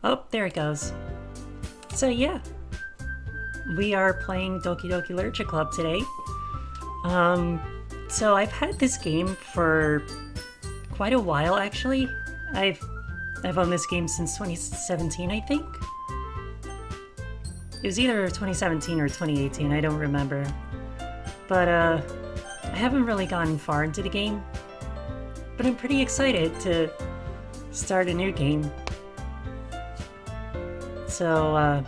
Oh, there it goes. So yeah, we are playing Doki Doki Literature Club today. Um, so I've had this game for quite a while actually. I've I've owned this game since 2017, I think. It was either 2017 or 2018, I don't remember. But I haven't really gotten far into the game. But I'm pretty excited to start a new game. So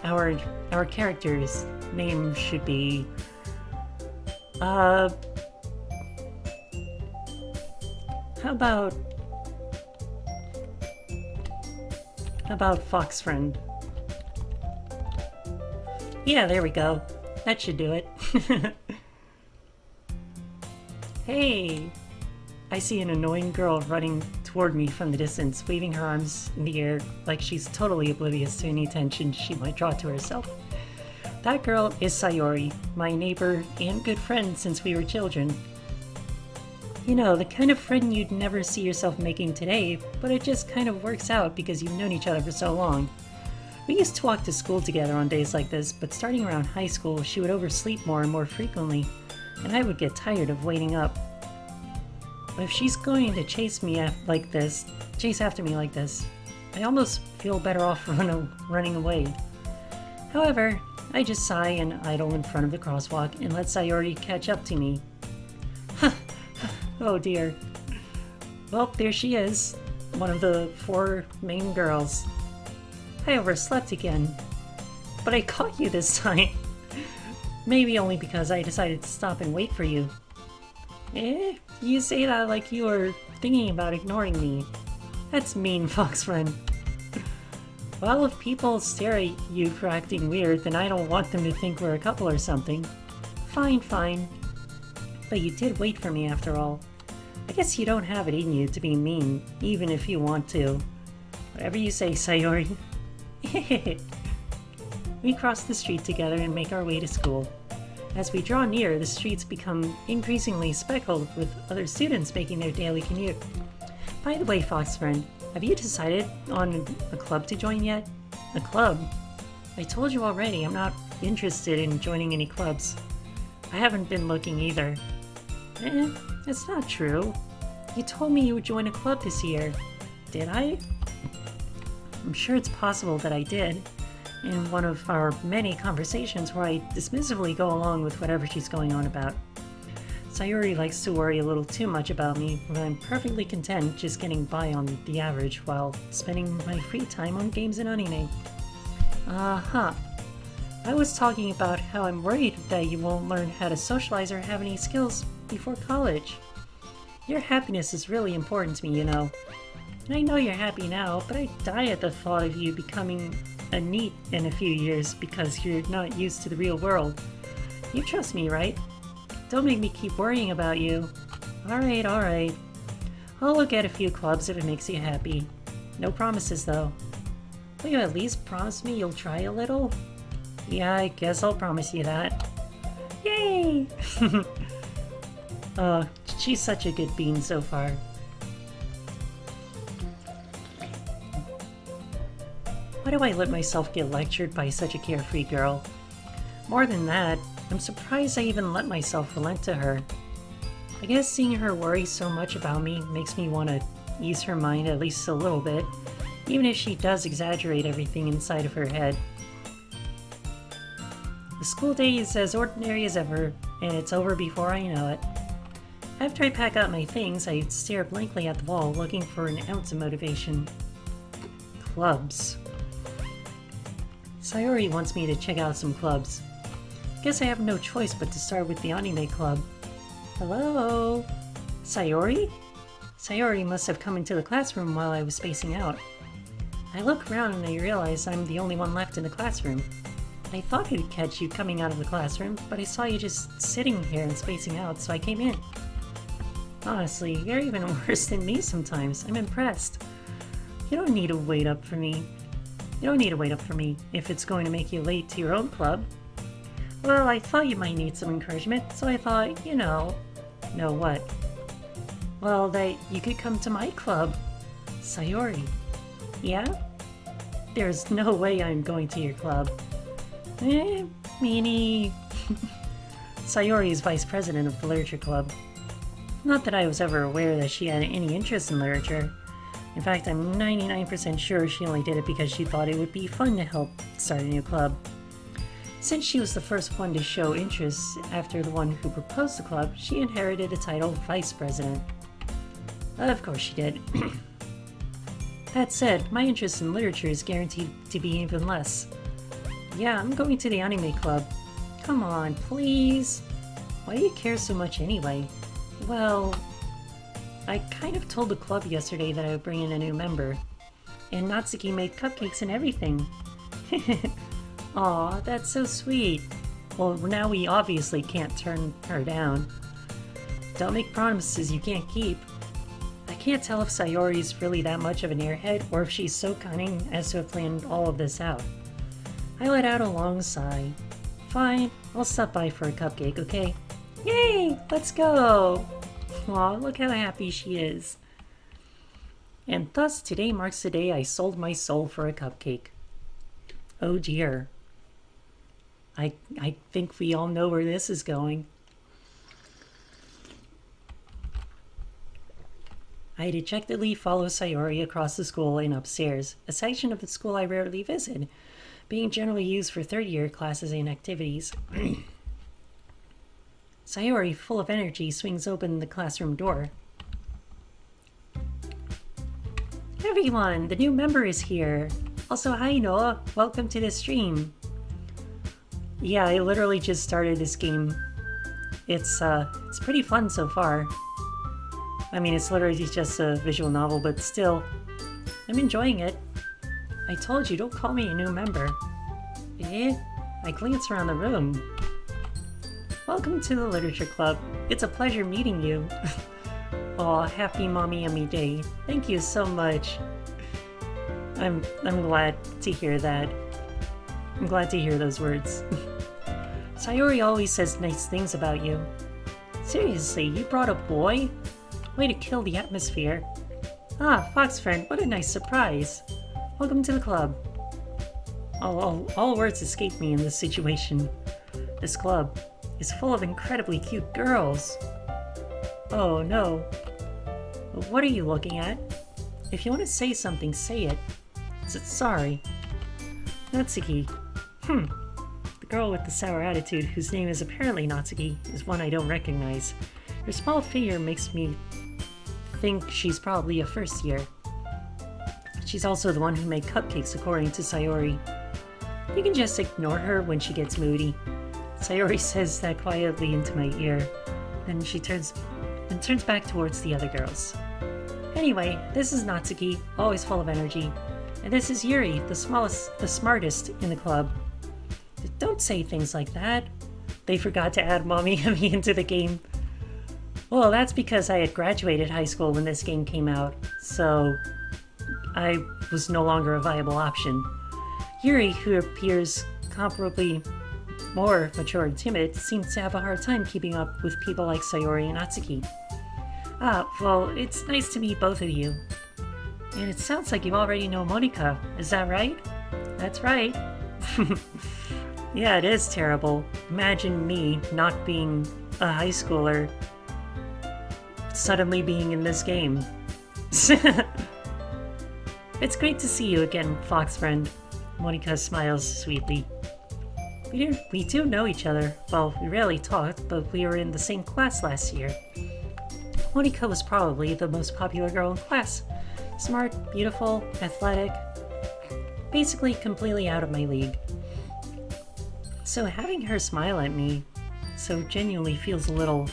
our character's name should be how about Fox Friend? Yeah, there we go. That should do it. Hey! I see an annoying girl running toward me from the distance, waving her arms in the air like she's totally oblivious to any attention she might draw to herself. That girl is Sayori, my neighbor and good friend since we were children. You know, the kind of friend you'd never see yourself making today, but it just kind of works out because you've known each other for so long. We used to walk to school together on days like this, but starting around high school, she would oversleep more and more frequently, and I would get tired of waiting up. But if she's going to chase after me like this, I almost feel better off running away. However, I just sigh and idle in front of the crosswalk and let Sayori catch up to me. Oh dear. Well, there she is, one of the four main girls. I overslept again, but I caught you this time. Maybe only because I decided to stop and wait for you. You say that like you were thinking about ignoring me. That's mean, Fox Friend. Well, if people stare at you for acting weird, then I don't want them to think we're a couple or something. Fine, fine. But you did wait for me after all. I guess you don't have it in you to be mean, even if you want to. Whatever you say, Sayori. We cross the street together and make our way to school. As we draw near, the streets become increasingly speckled with other students making their daily commute. By the way, Fox Friend, have you decided on a club to join yet? A club? I told you already, I'm not interested in joining any clubs. I haven't been looking either. That's not true. You told me you would join a club this year. Did I? I'm sure it's possible that I did. In one of our many conversations where I dismissively go along with whatever she's going on about. Sayori likes to worry a little too much about me, but I'm perfectly content just getting by on the average while spending my free time on games and anime. Uh-huh. I was talking about how I'm worried that you won't learn how to socialize or have any skills before college. Your happiness is really important to me, you know. And I know you're happy now, but I die at the thought of you becoming a NEET in a few years because you're not used to the real world. You trust me, right? Don't make me keep worrying about you. Alright, alright. I'll look at a few clubs if it makes you happy. No promises, though. Will you at least promise me you'll try a little? Yeah, I guess I'll promise you that. Yay! She's such a good bean so far. Why do I let myself get lectured by such a carefree girl? More than that, I'm surprised I even let myself relent to her. I guess seeing her worry so much about me makes me want to ease her mind at least a little bit, even if she does exaggerate everything inside of her head. The school day is as ordinary as ever, and it's over before I know it. After I pack up my things, I stare blankly at the wall looking for an ounce of motivation. Clubs. Sayori wants me to check out some clubs. Guess I have no choice but to start with the anime club. Hello? Sayori? Sayori must have come into the classroom while I was spacing out. I look around and I realize I'm the only one left in the classroom. I thought I'd catch you coming out of the classroom, but I saw you just sitting here and spacing out, so I came in. Honestly, you're even worse than me sometimes. I'm impressed. You don't need to wait up for me. You don't need to wait up for me if it's going to make you late to your own club. Well, I thought you might need some encouragement, so I thought, you know... Know what? Well, that you could come to my club. Sayori. Yeah? There's no way I'm going to your club. Meanie. Sayori is vice president of the literature club. Not that I was ever aware that she had any interest in literature. In fact, I'm 99% sure she only did it because she thought it would be fun to help start a new club. Since she was the first one to show interest after the one who proposed the club, she inherited the title vice president. Of course she did. That said, my interest in literature is guaranteed to be even less. Yeah, I'm going to the anime club. Come on, please. Why do you care so much anyway? Well, I kind of told the club yesterday that I would bring in a new member. And Natsuki made cupcakes and everything. Aw, that's so sweet. Well, now we obviously can't turn her down. Don't make promises you can't keep. I can't tell if Sayori's really that much of an airhead or if she's so cunning as to have planned all of this out. I let out a long sigh. Fine, I'll stop by for a cupcake, okay? Yay! Let's go! Aw, look how happy she is. And thus, today marks the day I sold my soul for a cupcake. Oh dear. I think we all know where this is going. I dejectedly follow Sayori across the school and upstairs, a section of the school I rarely visit, being generally used for third-year classes and activities. Sayori, full of energy, swings open the classroom door. Everyone, the new member is here. Also, hi Noah, welcome to the stream. Yeah, I literally just started this game. It's pretty fun so far. I mean, it's literally just a visual novel, but still, I'm enjoying it. I told you, don't call me a new member. Eh? I glance around the room. Welcome to the Literature Club. It's a pleasure meeting you. Aw, happy Mommy and Me Day. Thank you so much. I'm glad to hear that. I'm glad to hear those words. Sayori always says nice things about you. Seriously, you brought a boy? Way to kill the atmosphere. Ah, Fox friend, what a nice surprise. Welcome to the club. All words escape me in this situation. This club is full of incredibly cute girls. Oh no. What are you looking at? If you want to say something, say it. Sorry. Natsuki. The girl with the sour attitude, whose name is apparently Natsuki, is one I don't recognize. Her small figure makes me think she's probably a first year. She's also the one who made cupcakes, according to Sayori. You can just ignore her when she gets moody. Sayori says that quietly into my ear. Then she turns back towards the other girls. Anyway, this is Natsuki, always full of energy. And this is Yuri, the smartest in the club. Don't say things like that. They forgot to add Mommy and Me into the game. Well, that's because I had graduated high school when this game came out, so I was no longer a viable option. Yuri, who appears comparably more mature and timid, seems to have a hard time keeping up with people like Sayori and Natsuki. Ah, well, it's nice to meet both of you. And it sounds like you already know Monika, is that right? That's right. Yeah, it is terrible. Imagine me not being a high schooler, suddenly being in this game. It's great to see you again, Fox friend. Monika smiles sweetly. We do know each other. Well, we rarely talked, but we were in the same class last year. Monika was probably the most popular girl in class. Smart, beautiful, athletic. Basically completely out of my league. So having her smile at me so genuinely feels a little...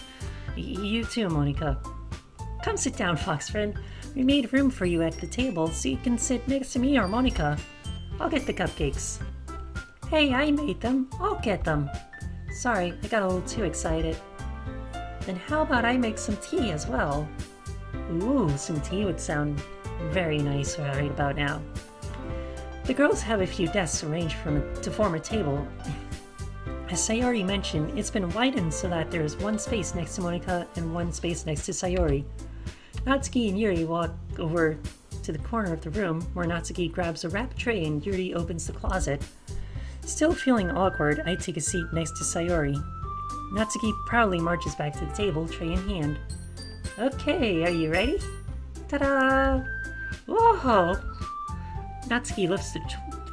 You too, Monika. Come sit down, Fox friend. We made room for you at the table so you can sit next to me or Monika. I'll get the cupcakes. Hey, I made them. I'll get them. Sorry, I got a little too excited. Then how about I make some tea as well? Ooh, some tea would sound very nice right about now. The girls have a few desks arranged to form a table. As Sayori mentioned, it's been widened so that there is one space next to Monika and one space next to Sayori. Natsuki and Yuri walk over to the corner of the room where Natsuki grabs a wrapped tray and Yuri opens the closet. Still feeling awkward, I take a seat next to Sayori. Natsuki proudly marches back to the table, tray in hand. Okay, are you ready? Ta-da! Whoa! Natsuki lifts the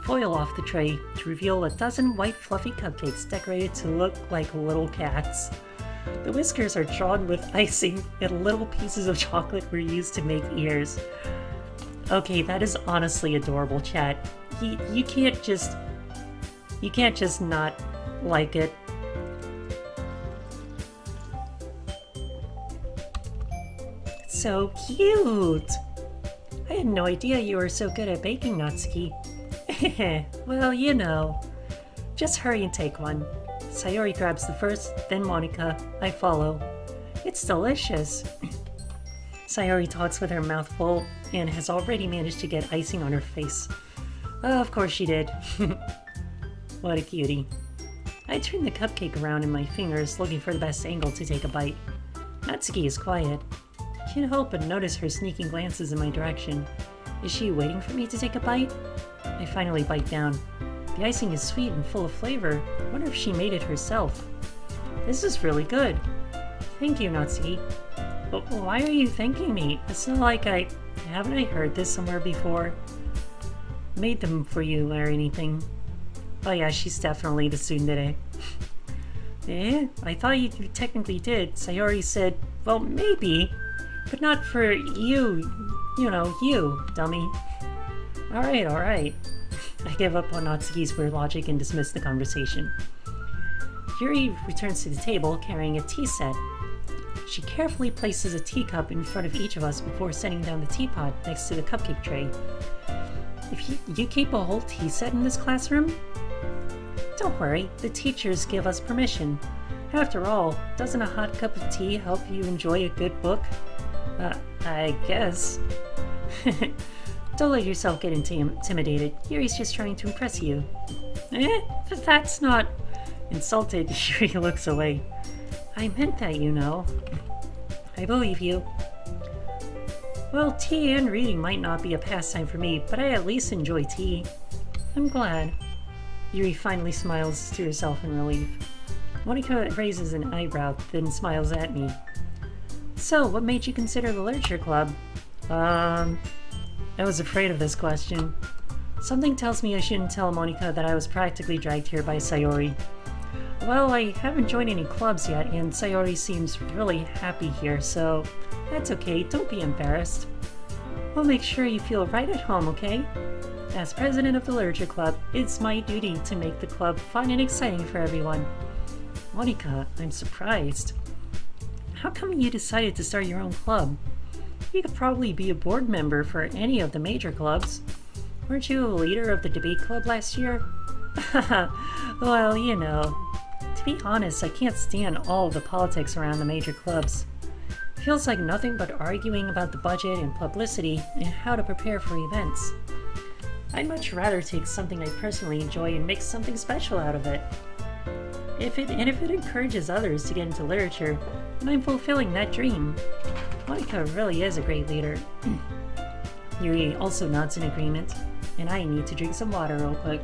foil off the tray to reveal a dozen white fluffy cupcakes decorated to look like little cats. The whiskers are drawn with icing and little pieces of chocolate were used to make ears. Okay, that is honestly adorable, chat. You can't just not like it. So cute! I had no idea you were so good at baking, Natsuki. Well, you know. Just hurry and take one. Sayori grabs the first, then Monica. I follow. It's delicious. Sayori talks with her mouth full and has already managed to get icing on her face. Of course she did. What a cutie. I turn the cupcake around in my fingers, looking for the best angle to take a bite. Natsuki is quiet. Can't help but notice her sneaking glances in my direction. Is she waiting for me to take a bite? I finally bite down. The icing is sweet and full of flavor. I wonder if she made it herself. This is really good. Thank you, Natsuki. But why are you thanking me? It's not like haven't I heard this somewhere before? Made them for you or anything. Oh yeah, she's definitely the tsundere. I thought you technically did. Sayori said, well, maybe. But not for you. You know, you, dummy. Alright. I give up on Natsuki's weird logic and dismiss the conversation. Yuri returns to the table carrying a tea set. She carefully places a teacup in front of each of us before setting down the teapot next to the cupcake tray. If you keep a whole tea set in this classroom? Don't worry, the teachers give us permission. After all, doesn't a hot cup of tea help you enjoy a good book? I guess. Don't let yourself get intimidated. Yuri's just trying to impress you. That's not... Insulted, Yuri looks away. I meant that, you know. I believe you. Well, tea and reading might not be a pastime for me, but I at least enjoy tea. I'm glad. Yuri finally smiles to herself in relief. Monica raises an eyebrow, then smiles at me. So, what made you consider the literature club? I was afraid of this question. Something tells me I shouldn't tell Monica that I was practically dragged here by Sayori. Well, I haven't joined any clubs yet, and Sayori seems really happy here, so that's okay, don't be embarrassed. We'll make sure you feel right at home, okay? As president of the literature club, it's my duty to make the club fun and exciting for everyone. Monica, I'm surprised. How come you decided to start your own club? You could probably be a board member for any of the major clubs. Weren't you a leader of the debate club last year? Well, you know. To be honest, I can't stand all of the politics around the major clubs. It feels like nothing but arguing about the budget and publicity and how to prepare for events. I'd much rather take something I personally enjoy and make something special out of it. If it encourages others to get into literature, then I'm fulfilling that dream. Monica really is a great leader. Yuri also nods in agreement, and I need to drink some water real quick.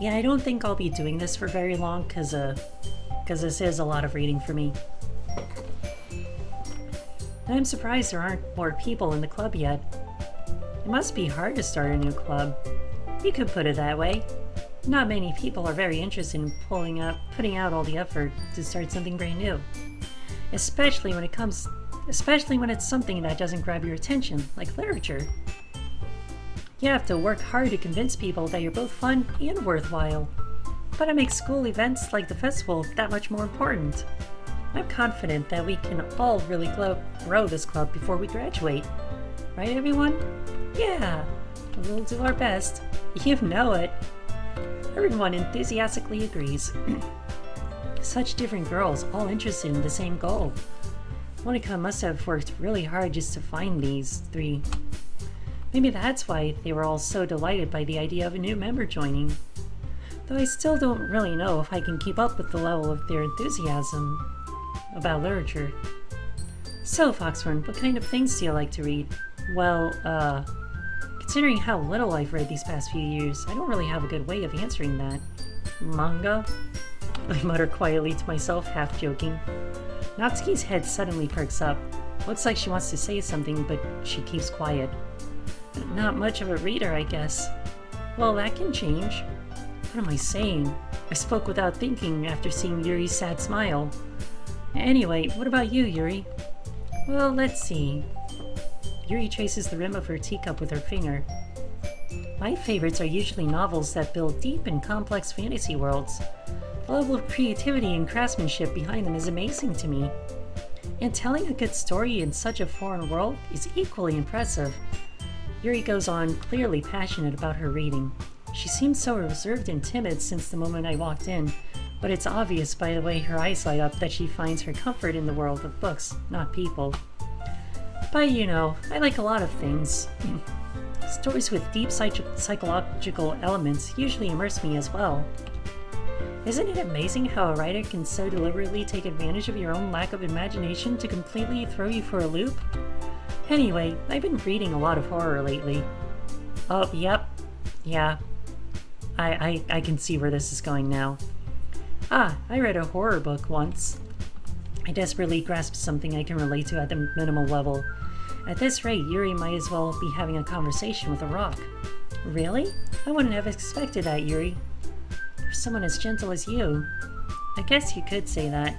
Yeah, I don't think I'll be doing this for very long, because this is a lot of reading for me. And I'm surprised there aren't more people in the club yet. It must be hard to start a new club. You could put it that way. Not many people are very interested in putting out all the effort to start something brand new. Especially when it's something that doesn't grab your attention, like literature. You have to work hard to convince people that you're both fun and worthwhile. But it makes school events like the festival that much more important. I'm confident that we can all really grow this club before we graduate. Right, everyone? Yeah, we'll do our best. You know it. Everyone enthusiastically agrees. Such different girls, all interested in the same goal. Monica must have worked really hard just to find these three. Maybe that's why they were all so delighted by the idea of a new member joining. Though I still don't really know if I can keep up with the level of their enthusiasm about literature. So, Foxfern, what kind of things do you like to read? Well, considering how little I've read these past few years, I don't really have a good way of answering that. Manga? I mutter quietly to myself, half joking. Natsuki's head suddenly perks up. Looks like she wants to say something, but she keeps quiet. Not much of a reader, I guess. Well, that can change. What am I saying? I spoke without thinking after seeing Yuri's sad smile. Anyway, what about you, Yuri? Well, let's see. Yuri traces the rim of her teacup with her finger. My favorites are usually novels that build deep and complex fantasy worlds. The level of creativity and craftsmanship behind them is amazing to me. And telling a good story in such a foreign world is equally impressive. Yuri goes on, clearly passionate about her reading. She seems so reserved and timid since the moment I walked in, but it's obvious by the way her eyes light up that she finds her comfort in the world of books, not people. But you know, I like a lot of things. Stories with deep psychological elements usually immerse me as well. Isn't it amazing how a writer can so deliberately take advantage of your own lack of imagination to completely throw you for a loop? Anyway, I've been reading a lot of horror lately. Oh, yep. Yeah. I can see where this is going now. I read a horror book once. I desperately grasped something I can relate to at the minimal level. At this rate, Yuri might as well be having a conversation with a rock. Really? I wouldn't have expected that, Yuri. For someone as gentle as you. I guess you could say that.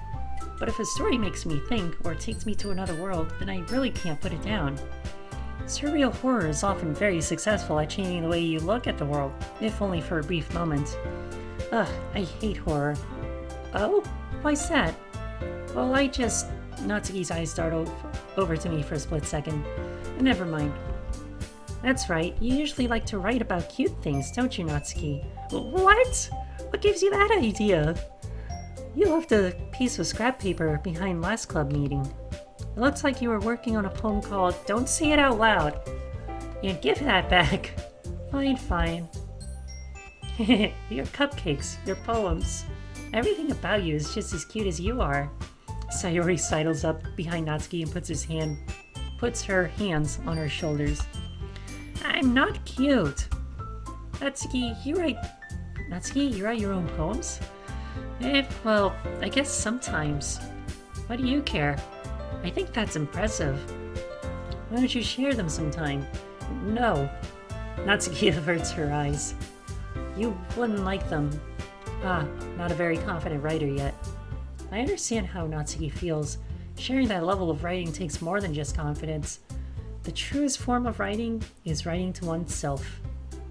But if a story makes me think, or takes me to another world, then I really can't put it down. Surreal horror is often very successful at changing the way you look at the world, if only for a brief moment. Ugh, I hate horror. Oh? Why's that? Well, Natsuki's eyes dart over to me for a split second. Never mind. That's right, you usually like to write about cute things, don't you, Natsuki? What? What gives you that idea? You left a piece of scrap paper behind last club meeting. It looks like you were working on a poem called Don't Say It Out Loud. Yeah, give that back. Fine. Your cupcakes, your poems. Everything about you is just as cute as you are. Sayori sidles up behind Natsuki and puts her hands on her shoulders. I'm not cute. Natsuki, you write your own poems? Well, I guess sometimes. Why do you care? I think that's impressive. Why don't you share them sometime? No. Natsuki averts her eyes. You wouldn't like them. Not a very confident writer yet. I understand how Natsuki feels. Sharing that level of writing takes more than just confidence. The truest form of writing is writing to oneself.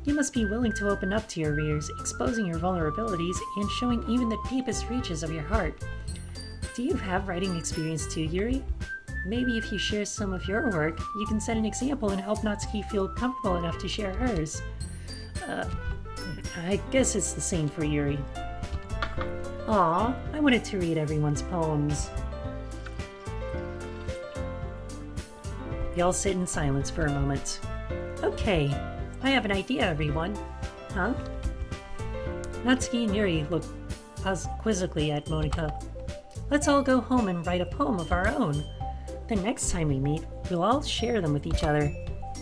You must be willing to open up to your readers, exposing your vulnerabilities and showing even the deepest reaches of your heart. Do you have writing experience too, Yuri? Maybe if you share some of your work, you can set an example and help Natsuki feel comfortable enough to share hers. I guess it's the same for Yuri. Aw, I wanted to read everyone's poems. We all sit in silence for a moment. Okay, I have an idea, everyone. Huh? Natsuki and Yuri look quizzically at Monika. Let's all go home and write a poem of our own. The next time we meet, we'll all share them with each other.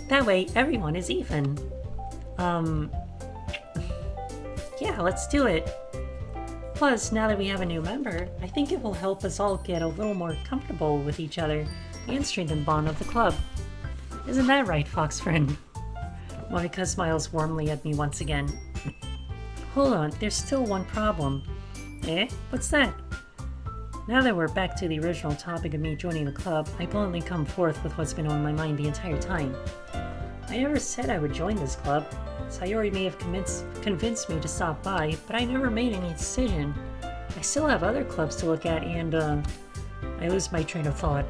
That way, everyone is even. Yeah, let's do it. Plus, now that we have a new member, I think it will help us all get a little more comfortable with each other and strengthen the bond of the club. Isn't that right, Fox friend? Monika smiles warmly at me once again. Hold on, there's still one problem. What's that? Now that we're back to the original topic of me joining the club, I bluntly come forth with what's been on my mind the entire time. I never said I would join this club. Sayori may have convinced me to stop by, but I never made any decision. I still have other clubs to look at and, I lose my train of thought.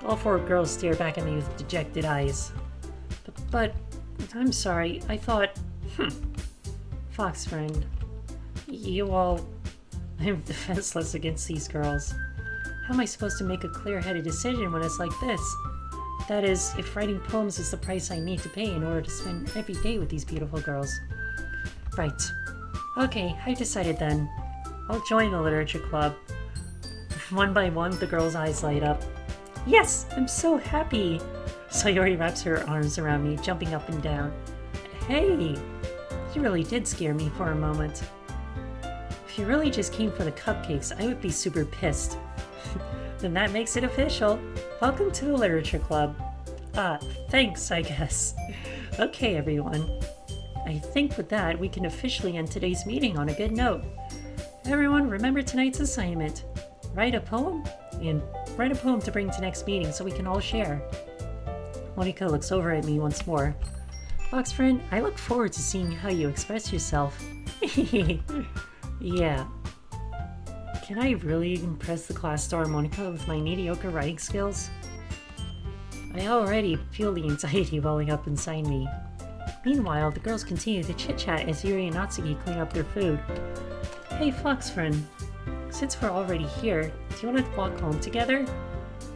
All four girls stare back at me with dejected eyes. But I'm sorry, I thought, Fox friend, I'm defenseless against these girls. How am I supposed to make a clear-headed decision when it's like this? That is, if writing poems is the price I need to pay in order to spend every day with these beautiful girls. Right. Okay, I decided then. I'll join the literature club. One by one, the girls' eyes light up. Yes, I'm so happy. Sayori wraps her arms around me, jumping up and down. Hey, you really did scare me for a moment. If you really just came for the cupcakes, I would be super pissed. Then that makes it official. Welcome to the Literature Club. Thanks, I guess. Okay, everyone. I think with that, we can officially end today's meeting on a good note. Everyone, remember tonight's assignment. Write a poem to bring to next meeting so we can all share. Monika looks over at me once more. Fox friend, I look forward to seeing how you express yourself. Yeah. Can I really impress the class star Monika with my mediocre writing skills? I already feel the anxiety welling up inside me. Meanwhile, the girls continue to chit-chat as Yuri and Natsuki clean up their food. Hey, Fox friend. Since we're already here, do you want to walk home together?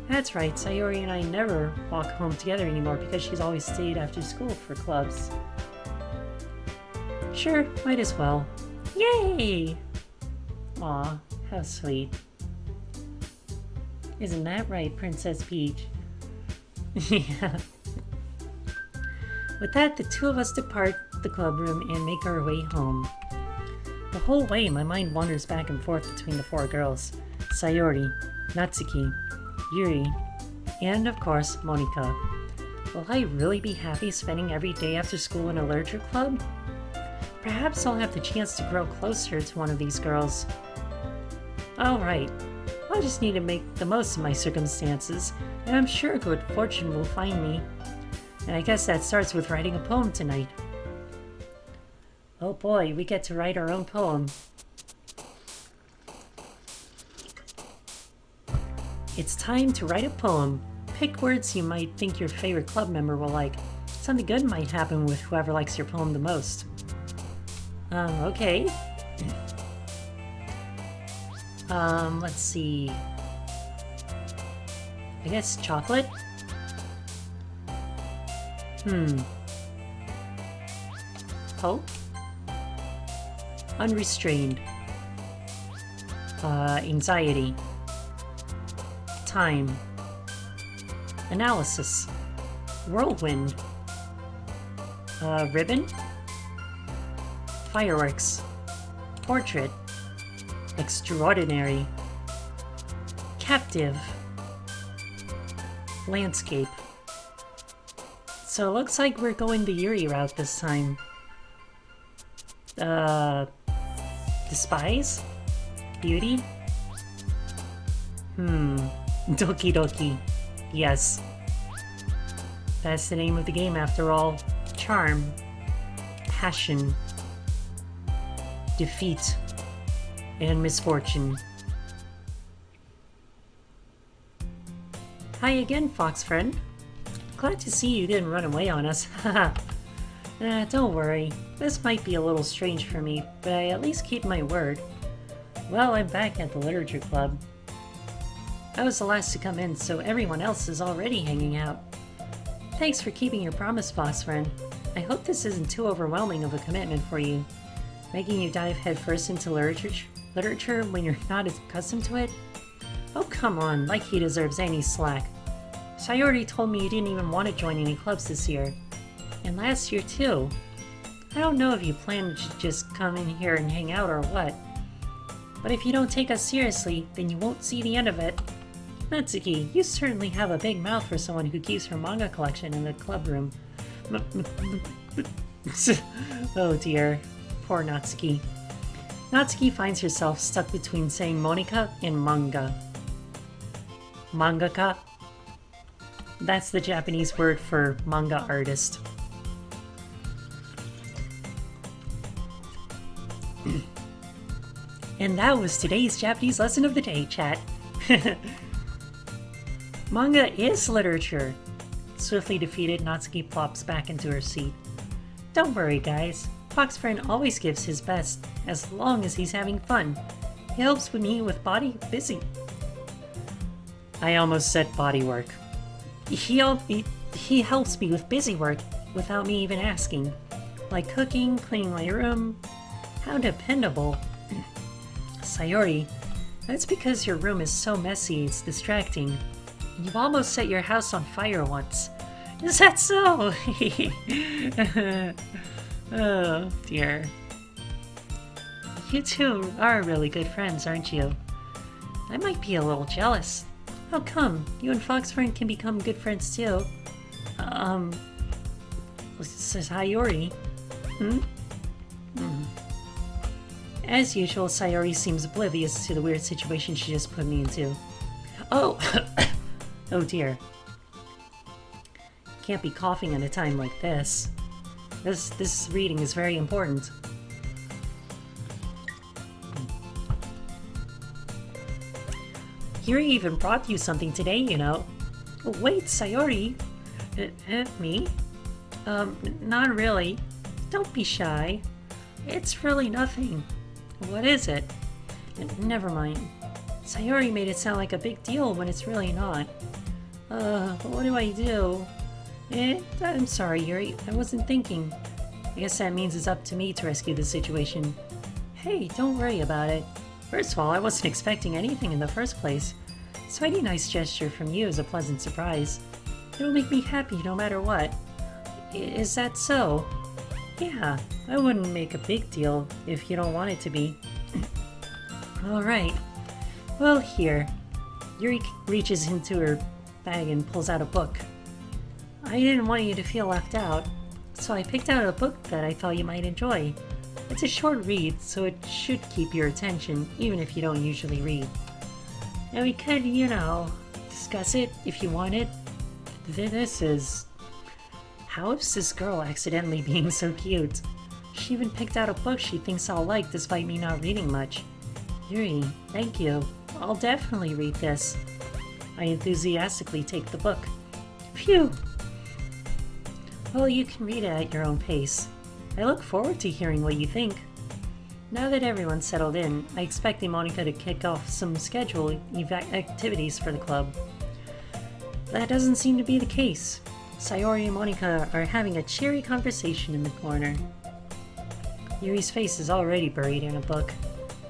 That's right, Sayori and I never walk home together anymore because she's always stayed after school for clubs. Sure, might as well. Yay! Aw, how sweet. Isn't that right, Princess Peach? Yeah. With that, the two of us depart the club room and make our way home. The whole way, my mind wanders back and forth between the four girls. Sayori, Natsuki, Yuri, and of course, Monika. Will I really be happy spending every day after school in a literature club? Perhaps I'll have the chance to grow closer to one of these girls. Alright, I just need to make the most of my circumstances, and I'm sure good fortune will find me. And I guess that starts with writing a poem tonight. Oh boy, we get to write our own poem. It's time to write a poem. Pick words you might think your favorite club member will like. Something good might happen with whoever likes your poem the most. Okay. Let's see. I guess chocolate? Hope? Unrestrained. Anxiety. Time. Analysis. Whirlwind. Ribbon. Fireworks. Portrait. Extraordinary. Captive. Landscape. So it looks like we're going the Yuri route this time. Despise? Beauty? Doki Doki. Yes. That's the name of the game after all. Charm. Passion. Defeat. And misfortune. Hi again, Fox friend. Glad to see you didn't run away on us. Haha. Don't worry. This might be a little strange for me, but I at least keep my word. Well, I'm back at the Literature Club. I was the last to come in, so everyone else is already hanging out. Thanks for keeping your promise, Fox friend. I hope this isn't too overwhelming of a commitment for you. Making you dive headfirst into literature when you're not as accustomed to it? Oh, come on, like he deserves any slack. Sayori told me you didn't even want to join any clubs this year. And last year, too. I don't know if you plan to just come in here and hang out or what. But if you don't take us seriously, then you won't see the end of it. Natsuki, you certainly have a big mouth for someone who keeps her manga collection in the club room. Oh dear. Poor Natsuki. Natsuki finds herself stuck between saying Monika and manga. Mangaka? That's the Japanese word for manga artist. And that was today's Japanese lesson of the day, chat. Manga is literature. Swiftly defeated, Natsuki plops back into her seat. Don't worry, guys. Fox friend always gives his best, as long as he's having fun. He helps with me with body busy. I almost said body work. He helps me with busy work without me even asking. Like cooking, cleaning my room. How dependable. Sayori, that's because your room is so messy it's distracting. You've almost set your house on fire once. Is that so? Oh, dear. You two are really good friends, aren't you? I might be a little jealous. How come? You and Foxfern can become good friends too. Sayori? As usual, Sayori seems oblivious to the weird situation she just put me into. Oh! Oh dear. Can't be coughing at a time like this. This reading is very important. Yuri even brought you something today, you know. Wait, Sayori? Me? Not really. Don't be shy. It's really nothing. What is it? Never mind. Sayori made it sound like a big deal when it's really not. What do I do? I'm sorry, Yuri. I wasn't thinking. I guess that means it's up to me to rescue the situation. Hey, don't worry about it. First of all, I wasn't expecting anything in the first place, so any nice gesture from you is a pleasant surprise. It'll make me happy no matter what. Is that so? Yeah, I wouldn't make a big deal if you don't want it to be. Alright. Well, here. Yuri reaches into her bag and pulls out a book. I didn't want you to feel left out, so I picked out a book that I thought you might enjoy. It's a short read, so it should keep your attention, even if you don't usually read. And we could, discuss it if you wanted. This is... How is this girl accidentally being so cute? She even picked out a book she thinks I'll like despite me not reading much. Yuri, thank you. I'll definitely read this. I enthusiastically take the book. Phew! Well, you can read it at your own pace. I look forward to hearing what you think. Now that everyone's settled in, I expect Monika to kick off some scheduled activities for the club. That doesn't seem to be the case. Sayori and Monika are having a cheery conversation in the corner. Yuri's face is already buried in a book.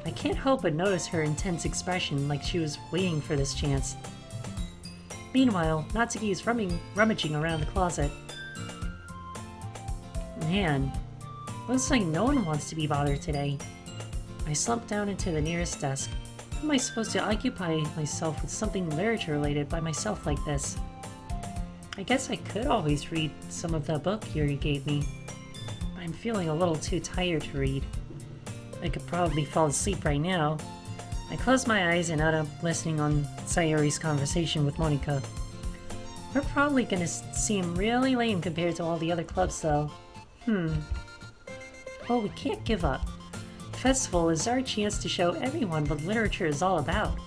I can't help but notice her intense expression, like she was waiting for this chance. Meanwhile, Natsuki is rummaging around the closet. Man, looks like no one wants to be bothered today. I slump down into the nearest desk. How am I supposed to occupy myself with something literature-related by myself like this? I guess I could always read some of the book Yuri gave me. I'm feeling a little too tired to read. I could probably fall asleep right now. I close my eyes and end up listening on Sayori's conversation with Monika. We're probably gonna seem really lame compared to all the other clubs though. Well, we can't give up. The festival is our chance to show everyone what literature is all about.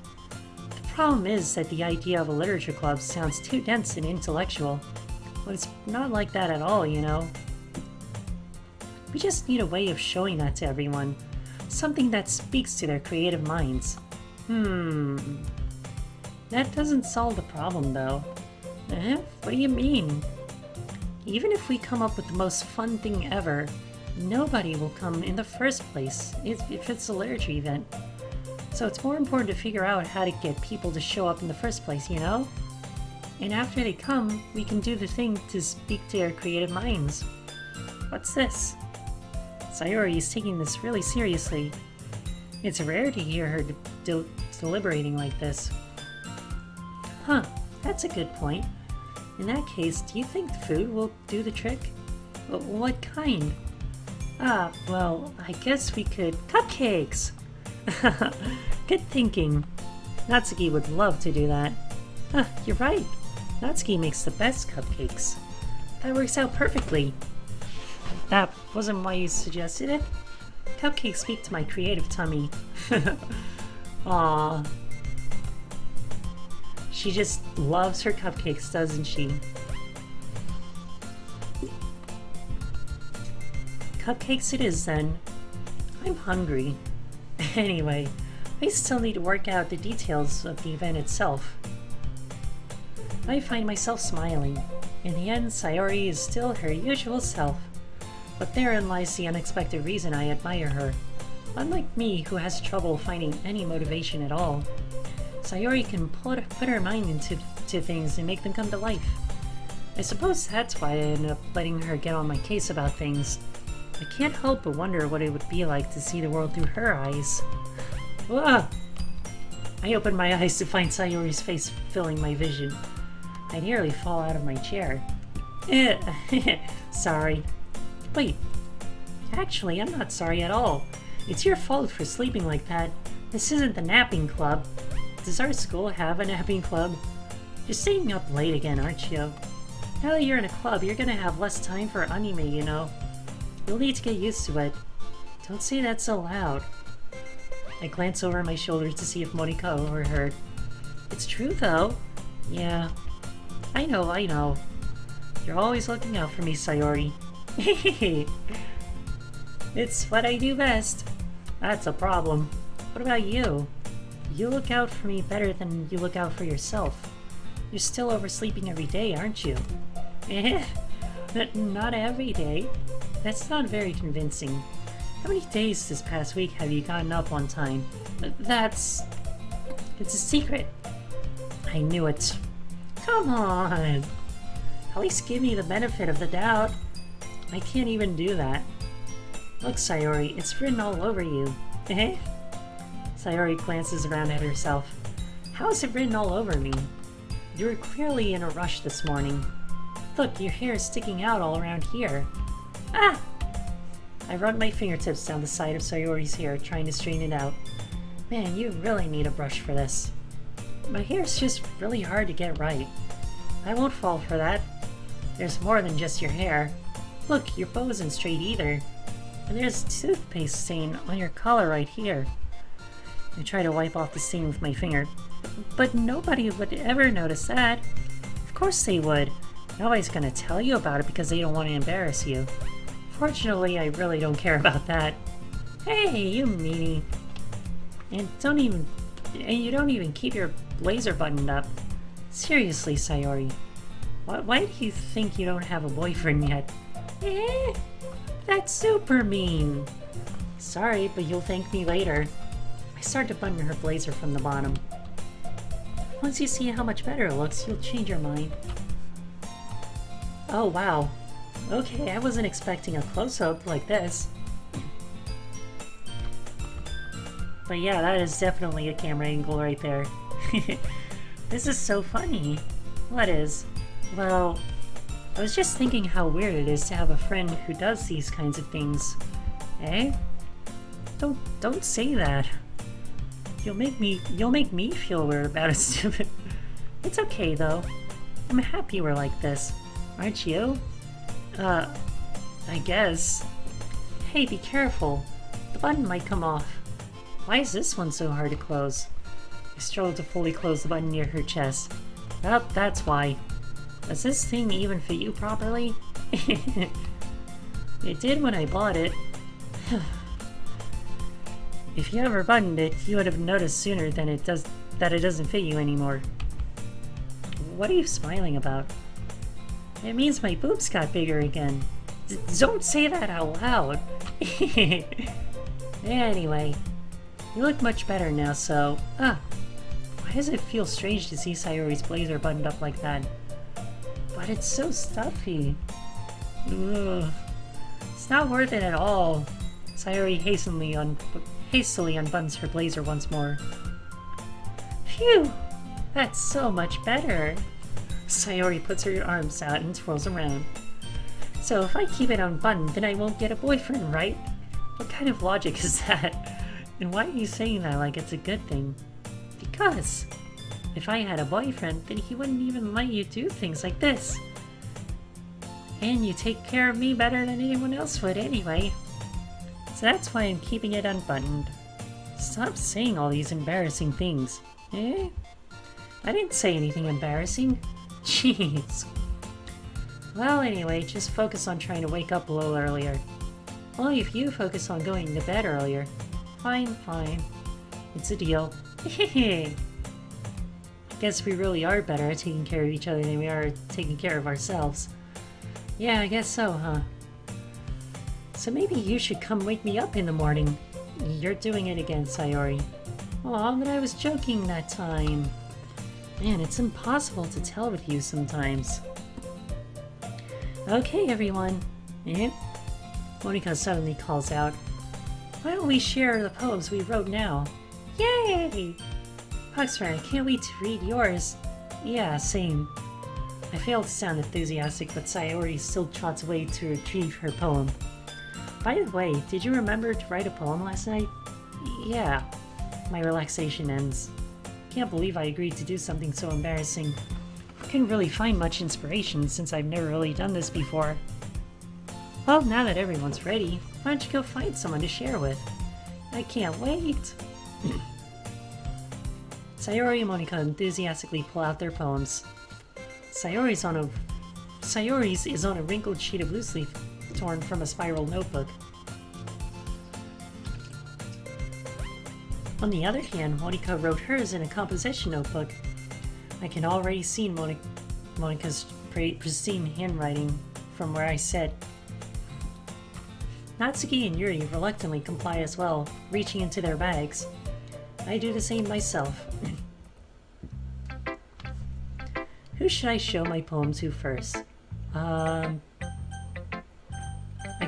The problem is that the idea of a literature club sounds too dense and intellectual. But it's not like that at all, you know. We just need a way of showing that to everyone. Something that speaks to their creative minds. That doesn't solve the problem, though. What do you mean? Even if we come up with the most fun thing ever, nobody will come in the first place if it's a literature event. So it's more important to figure out how to get people to show up in the first place, you know? And after they come, we can do the thing to speak to their creative minds. What's this? Sayori is taking this really seriously. It's rare to hear her deliberating like this. Huh, that's a good point. In that case, do you think food will do the trick? What kind? Well, I guess we could... Cupcakes! Good thinking. Natsuki would love to do that. You're right. Natsuki makes the best cupcakes. That works out perfectly. That wasn't why you suggested it? Cupcakes speak to my creative tummy. Aww. She just loves her cupcakes, doesn't she? Cupcakes it is then. I'm hungry. Anyway, I still need to work out the details of the event itself. I find myself smiling. In the end, Sayori is still her usual self. But therein lies the unexpected reason I admire her. Unlike me, who has trouble finding any motivation at all, Sayori can put her mind to things and make them come to life. I suppose that's why I end up letting her get on my case about things. I can't help but wonder what it would be like to see the world through her eyes. Whoa! I opened my eyes to find Sayori's face filling my vision. I nearly fall out of my chair. Sorry. Wait. Actually, I'm not sorry at all. It's your fault for sleeping like that. This isn't the napping club. Does our school have a napping club? You're staying up late again, aren't you? Now that you're in a club, you're gonna have less time for anime, you know. You'll need to get used to it. Don't say that so loud. I glance over my shoulder to see if Morika overheard. It's true, though. Yeah. I know. You're always looking out for me, Sayori. It's what I do best. That's a problem. What about you? You look out for me better than you look out for yourself. You're still oversleeping every day, aren't you? Not every day. That's not very convincing. How many days this past week have you gotten up on time? It's a secret. I knew it. Come on. At least give me the benefit of the doubt. I can't even do that. Look, Sayori, it's written all over you. Sayori glances around at herself. How is it written all over me? You were clearly in a rush this morning. Look, your hair is sticking out all around here. Ah! I run my fingertips down the side of Sayori's hair, trying to straighten it out. Man, you really need a brush for this. My hair's just really hard to get right. I won't fall for that. There's more than just your hair. Look, your bow isn't straight either. And there's toothpaste stain on your collar right here. I try to wipe off the stain with my finger. But nobody would ever notice that. Of course they would. Nobody's gonna tell you about it because they don't want to embarrass you. Fortunately, I really don't care about that. Hey, you meanie. And you don't even keep your blazer buttoned up. Seriously, Sayori. Why do you think you don't have a boyfriend yet? That's super mean. Sorry, but you'll thank me later. I start to button her blazer from the bottom. Once you see how much better it looks, you'll change your mind. Oh, wow. Okay, I wasn't expecting a close-up like this. But yeah, that is definitely a camera angle right there. This is so funny. What is? Well, I was just thinking how weird it is to have a friend who does these kinds of things. Eh? Don't say that. You'll make me feel weird about it, stupid. It's okay though. I'm happy we're like this. Aren't you? I guess. Hey, be careful. The button might come off. Why is this one so hard to close? I struggled to fully close the button near her chest. Well, that's why. Does this thing even fit you properly? It did when I bought it. If you ever buttoned it, you would have noticed sooner than that it doesn't fit you anymore. What are you smiling about? It means my boobs got bigger again. Don't say that out loud. Anyway, you look much better now, so... why does it feel strange to see Sayori's blazer buttoned up like that? But it's so stuffy. Ugh. It's not worth it at all. Sayori hastily unbuttons her blazer once more. Phew! That's so much better. Sayori puts her arms out and twirls around. So if I keep it unbuttoned, then I won't get a boyfriend, right? What kind of logic is that? And why are you saying that like it's a good thing? Because if I had a boyfriend, then he wouldn't even let you do things like this. And you take care of me better than anyone else would anyway. So that's why I'm keeping it unbuttoned. Stop saying all these embarrassing things. Eh? I didn't say anything embarrassing. Jeez. Well, anyway, just focus on trying to wake up a little earlier. Well, if you focus on going to bed earlier. Fine. It's a deal. Guess we really are better at taking care of each other than we are at taking care of ourselves. Yeah, I guess so, huh? So maybe you should come wake me up in the morning. You're doing it again, Sayori. Aw, but I was joking that time. Man, it's impossible to tell with you sometimes. Okay, everyone. Eh? Monika suddenly calls out, "Why don't we share the poems we wrote now?" Yay! Foxfriend, I can't wait to read yours. Yeah, same. I fail to sound enthusiastic, but Sayori still trots away to retrieve her poem. By the way, did you remember to write a poem last night? Yeah. My relaxation ends. Can't believe I agreed to do something so embarrassing. Couldn't really find much inspiration since I've never really done this before. Well, now that everyone's ready, why don't you go find someone to share with? I can't wait! Sayori and Monika enthusiastically pull out their poems. Sayori's is on a wrinkled sheet of loose leaf torn from a spiral notebook. On the other hand, Monika wrote hers in a composition notebook. I can already see Monika's pristine handwriting from where I sit. Natsuki and Yuri reluctantly comply as well, reaching into their bags. I do the same myself. Who should I show my poem to first? I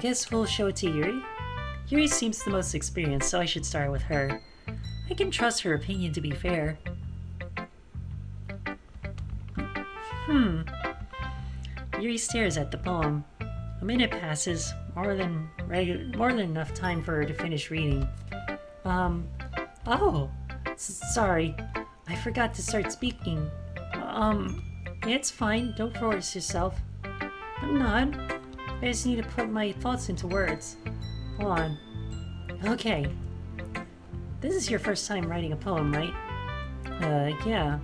guess we'll show it to Yuri? Yuri seems the most experienced, so I should start with her. I can trust her opinion to be fair. Yuri stares at the poem. A minute passes, more than enough time for her to finish reading. Sorry. I forgot to start speaking. It's fine. Don't force yourself. I'm not. I just need to put my thoughts into words. Hold on. Okay. This is your first time writing a poem, right? Yeah.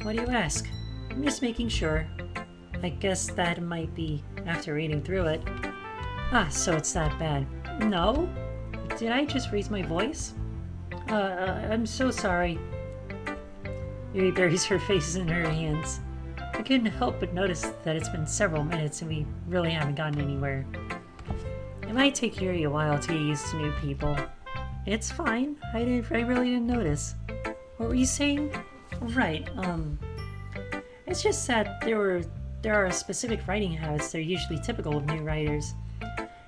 Why do you ask? I'm just making sure. I guess that might be after reading through it. Ah, so it's that bad. No? Did I just raise my voice? I'm so sorry. Yuri buries her face in her hands. I couldn't help but notice that it's been several minutes and we really haven't gotten anywhere. It might take Yuri a while to get used to new people. It's fine. I really didn't notice. What were you saying? Right, it's just that there are specific writing habits that are usually typical of new writers.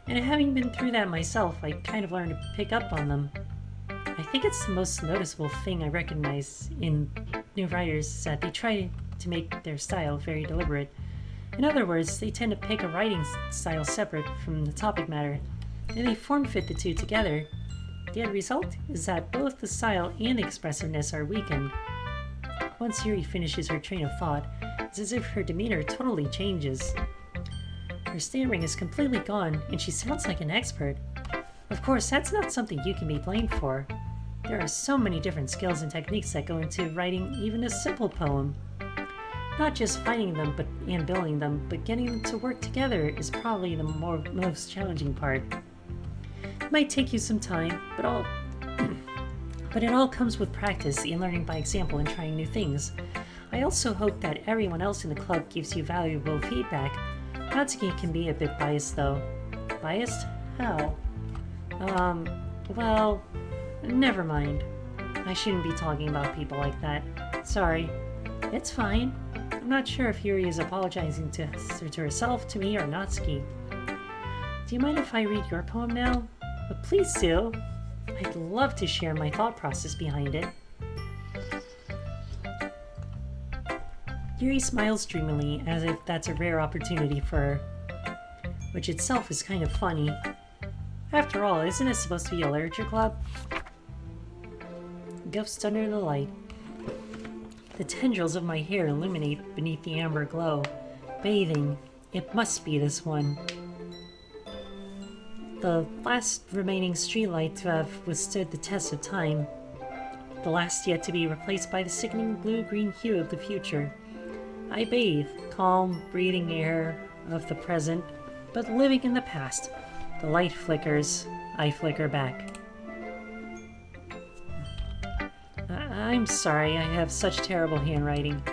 And having been through that myself, I kind of learned to pick up on them. I think it's the most noticeable thing I recognize in new writers is that they try to make their style very deliberate. In other words, they tend to pick a writing style separate from the topic matter, and they form-fit the two together. The end result is that both the style and the expressiveness are weakened. Once Yuri finishes her train of thought, it's as if her demeanor totally changes. Her stammering is completely gone, and she sounds like an expert. Of course, that's not something you can be blamed for. There are so many different skills and techniques that go into writing even a simple poem. Not just finding them and building them, but getting them to work together is probably the most challenging part. It might take you some time, but it all comes with practice and learning by example and trying new things. I also hope that everyone else in the club gives you valuable feedback. Natsuki can be a bit biased though. Biased? How? Well, never mind. I shouldn't be talking about people like that. Sorry. It's fine. I'm not sure if Yuri is apologizing to herself, to me, or Natsuki. Do you mind if I read your poem now? But please do. I'd love to share my thought process behind it. Yuri smiles dreamily, as if that's a rare opportunity for her, which itself is kind of funny. After all, isn't it supposed to be a literature club? Ghost under the light. The tendrils of my hair illuminate beneath the amber glow. Bathing. It must be this one. The last remaining streetlight to have withstood the test of time. The last yet to be replaced by the sickening blue-green hue of the future. I bathe, calm, breathing air of the present, but living in the past. The light flickers. I flicker back. I'm sorry, I have such terrible handwriting.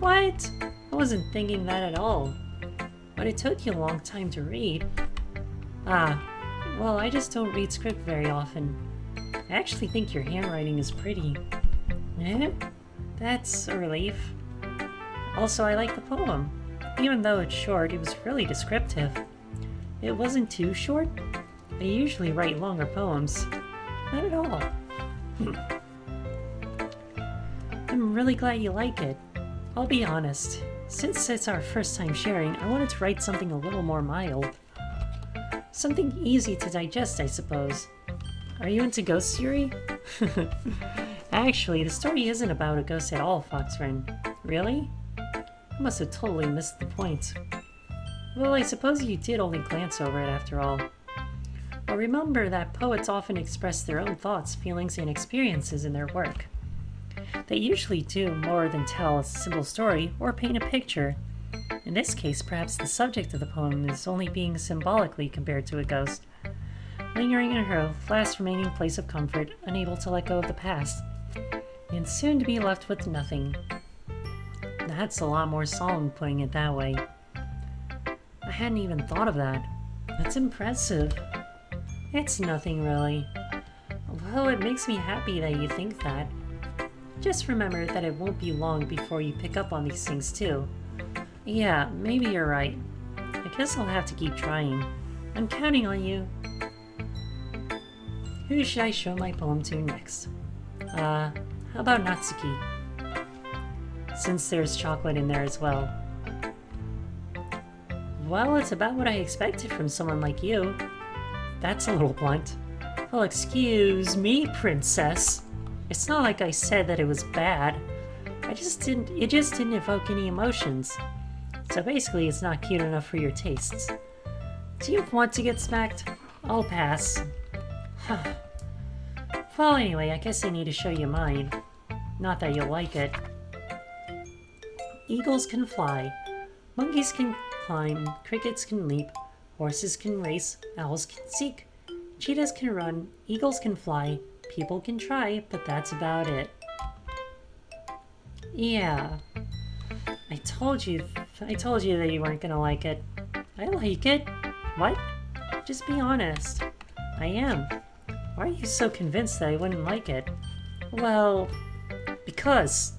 What? I wasn't thinking that at all. But it took you a long time to read. Well, I just don't read script very often. I actually think your handwriting is pretty. Eh? That's a relief. Also, I like the poem. Even though it's short, it was really descriptive. It wasn't too short. I usually write longer poems. Not at all. I'm really glad you like it. I'll be honest. Since it's our first time sharing, I wanted to write something a little more mild. Something easy to digest, I suppose. Are you into ghost theory? Actually, the story isn't about a ghost at all, Foxren. Really? I must have totally missed the point. Well, I suppose you did only glance over it after all. But remember that poets often express their own thoughts, feelings, and experiences in their work. They usually do more than tell a simple story or paint a picture. In this case, perhaps the subject of the poem is only being symbolically compared to a ghost, lingering in her last remaining place of comfort, unable to let go of the past, and soon to be left with nothing. That's a lot more solemn putting it that way. I hadn't even thought of that. That's impressive. It's nothing really. Well, it makes me happy that you think that. Just remember that it won't be long before you pick up on these things too. Yeah, maybe you're right. I guess I'll have to keep trying. I'm counting on you. Who should I show my poem to next? How about Natsuki? Since there's chocolate in there as well. Well, it's about what I expected from someone like you. That's a little blunt. Well, excuse me, princess. It's not like I said that it was bad. It just didn't evoke any emotions. So basically, it's not cute enough for your tastes. Do you want to get smacked? I'll pass. Well, anyway, I guess I need to show you mine. Not that you'll like it. Eagles can fly. Monkeys can climb. Crickets can leap. Horses can race. Owls can seek. Cheetahs can run. Eagles can fly. People can try, but that's about it. Yeah. I told you that you weren't gonna like it. I like it. What? Just be honest. I am. Why are you so convinced that I wouldn't like it? Well, because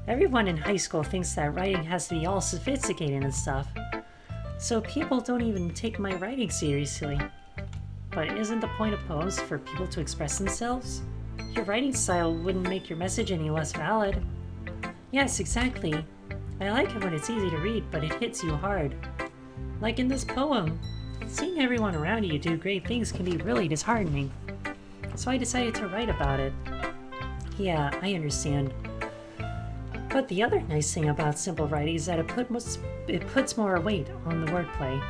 everyone in high school thinks that writing has to be all sophisticated and stuff. So people don't even take my writing seriously. But isn't the point of poems for people to express themselves? Your writing style wouldn't make your message any less valid. Yes, exactly. I like it when it's easy to read, but it hits you hard. Like in this poem. Seeing everyone around you do great things can be really disheartening. So I decided to write about it. Yeah, I understand. But the other nice thing about simple writing is that it puts more weight on the wordplay.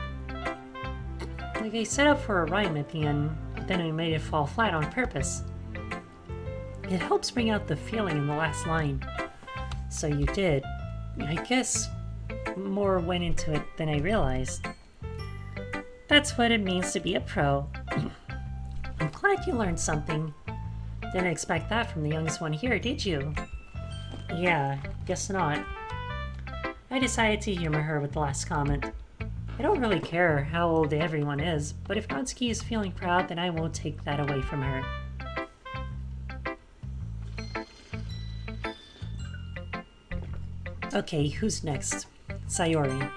Like I set up for a rhyme at the end, but then I made it fall flat on purpose. It helps bring out the feeling in the last line. So you did. I guess more went into it than I realized. That's what it means to be a pro. I'm glad you learned something. Didn't expect that from the youngest one here, did you? Yeah, guess not. I decided to humor her with the last comment. I don't really care how old everyone is, but if Natsuki is feeling proud, then I won't take that away from her. Okay, who's next? Sayori.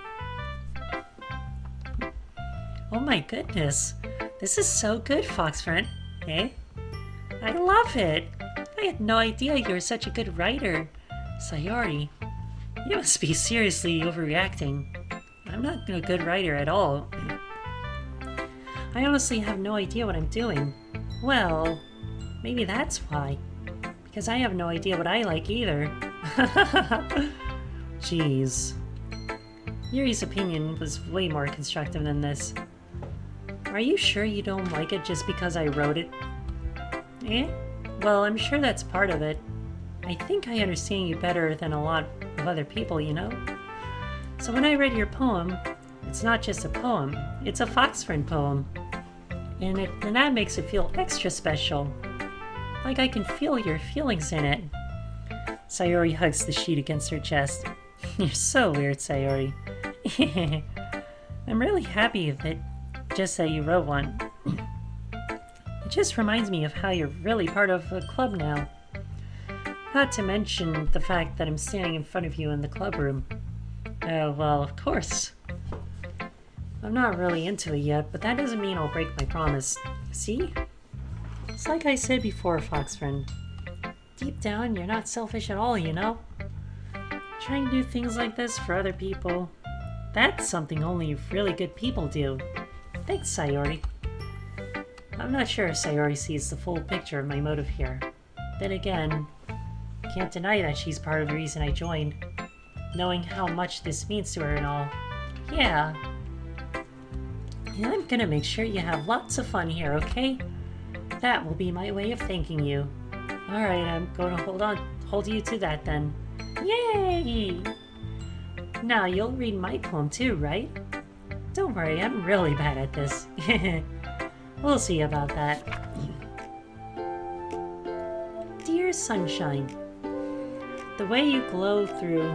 Oh my goodness, this is so good, Fox Friend. Eh? I love it! I had no idea you were such a good writer. Sayori, you must be seriously overreacting. I'm not a good writer at all. I honestly have no idea what I'm doing. Well, maybe that's why. Because I have no idea what I like either. Jeez. Yuri's opinion was way more constructive than this. Are you sure you don't like it just because I wrote it? Eh? Well, I'm sure that's part of it. I think I understand you better than a lot of other people, you know? So when I read your poem, it's not just a poem, it's a Fox Friend poem. And that makes it feel extra special. Like I can feel your feelings in it. Sayori hugs the sheet against her chest. You're so weird, Sayori. I'm really happy that you wrote one. It just reminds me of how you're really part of a club now. Not to mention the fact that I'm standing in front of you in the club room. Oh, well, of course. I'm not really into it yet, but that doesn't mean I'll break my promise. See? It's like I said before, Fox friend. Deep down, you're not selfish at all, you know? Trying to do things like this for other people, that's something only really good people do. Thanks, Sayori. I'm not sure if Sayori sees the full picture of my motive here. Then again, can't deny that she's part of the reason I joined. Knowing how much this means to her and all. Yeah. And I'm gonna make sure you have lots of fun here, okay? That will be my way of thanking you. Alright, I'm gonna hold you to that then. Yay! Now you'll read my poem too, right? Don't worry, I'm really bad at this. We'll see about that. Dear Sunshine, the way you glow through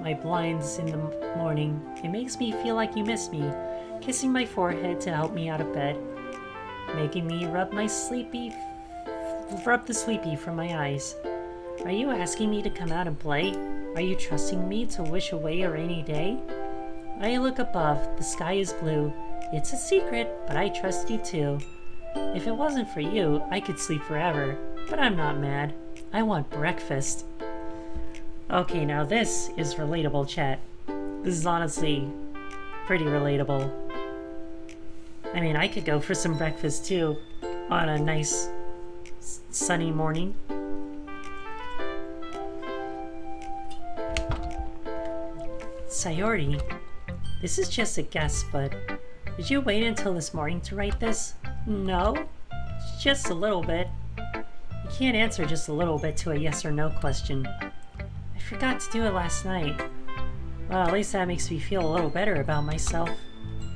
my blinds in the morning, it makes me feel like you miss me, kissing my forehead to help me out of bed, making me rub the sleepy from my eyes. Are you asking me to come out and play? Are you trusting me to wish away a rainy day? I look above, the sky is blue. It's a secret, but I trust you too. If it wasn't for you, I could sleep forever, but I'm not mad. I want breakfast. Okay, now this is relatable, chat. This is honestly pretty relatable. I mean, I could go for some breakfast too on a nice sunny morning. Sayori, this is just a guess, but did you wait until this morning to write this? No, just a little bit. You can't answer just a little bit to a yes or no question. I forgot to do it last night. Well, at least that makes me feel a little better about myself.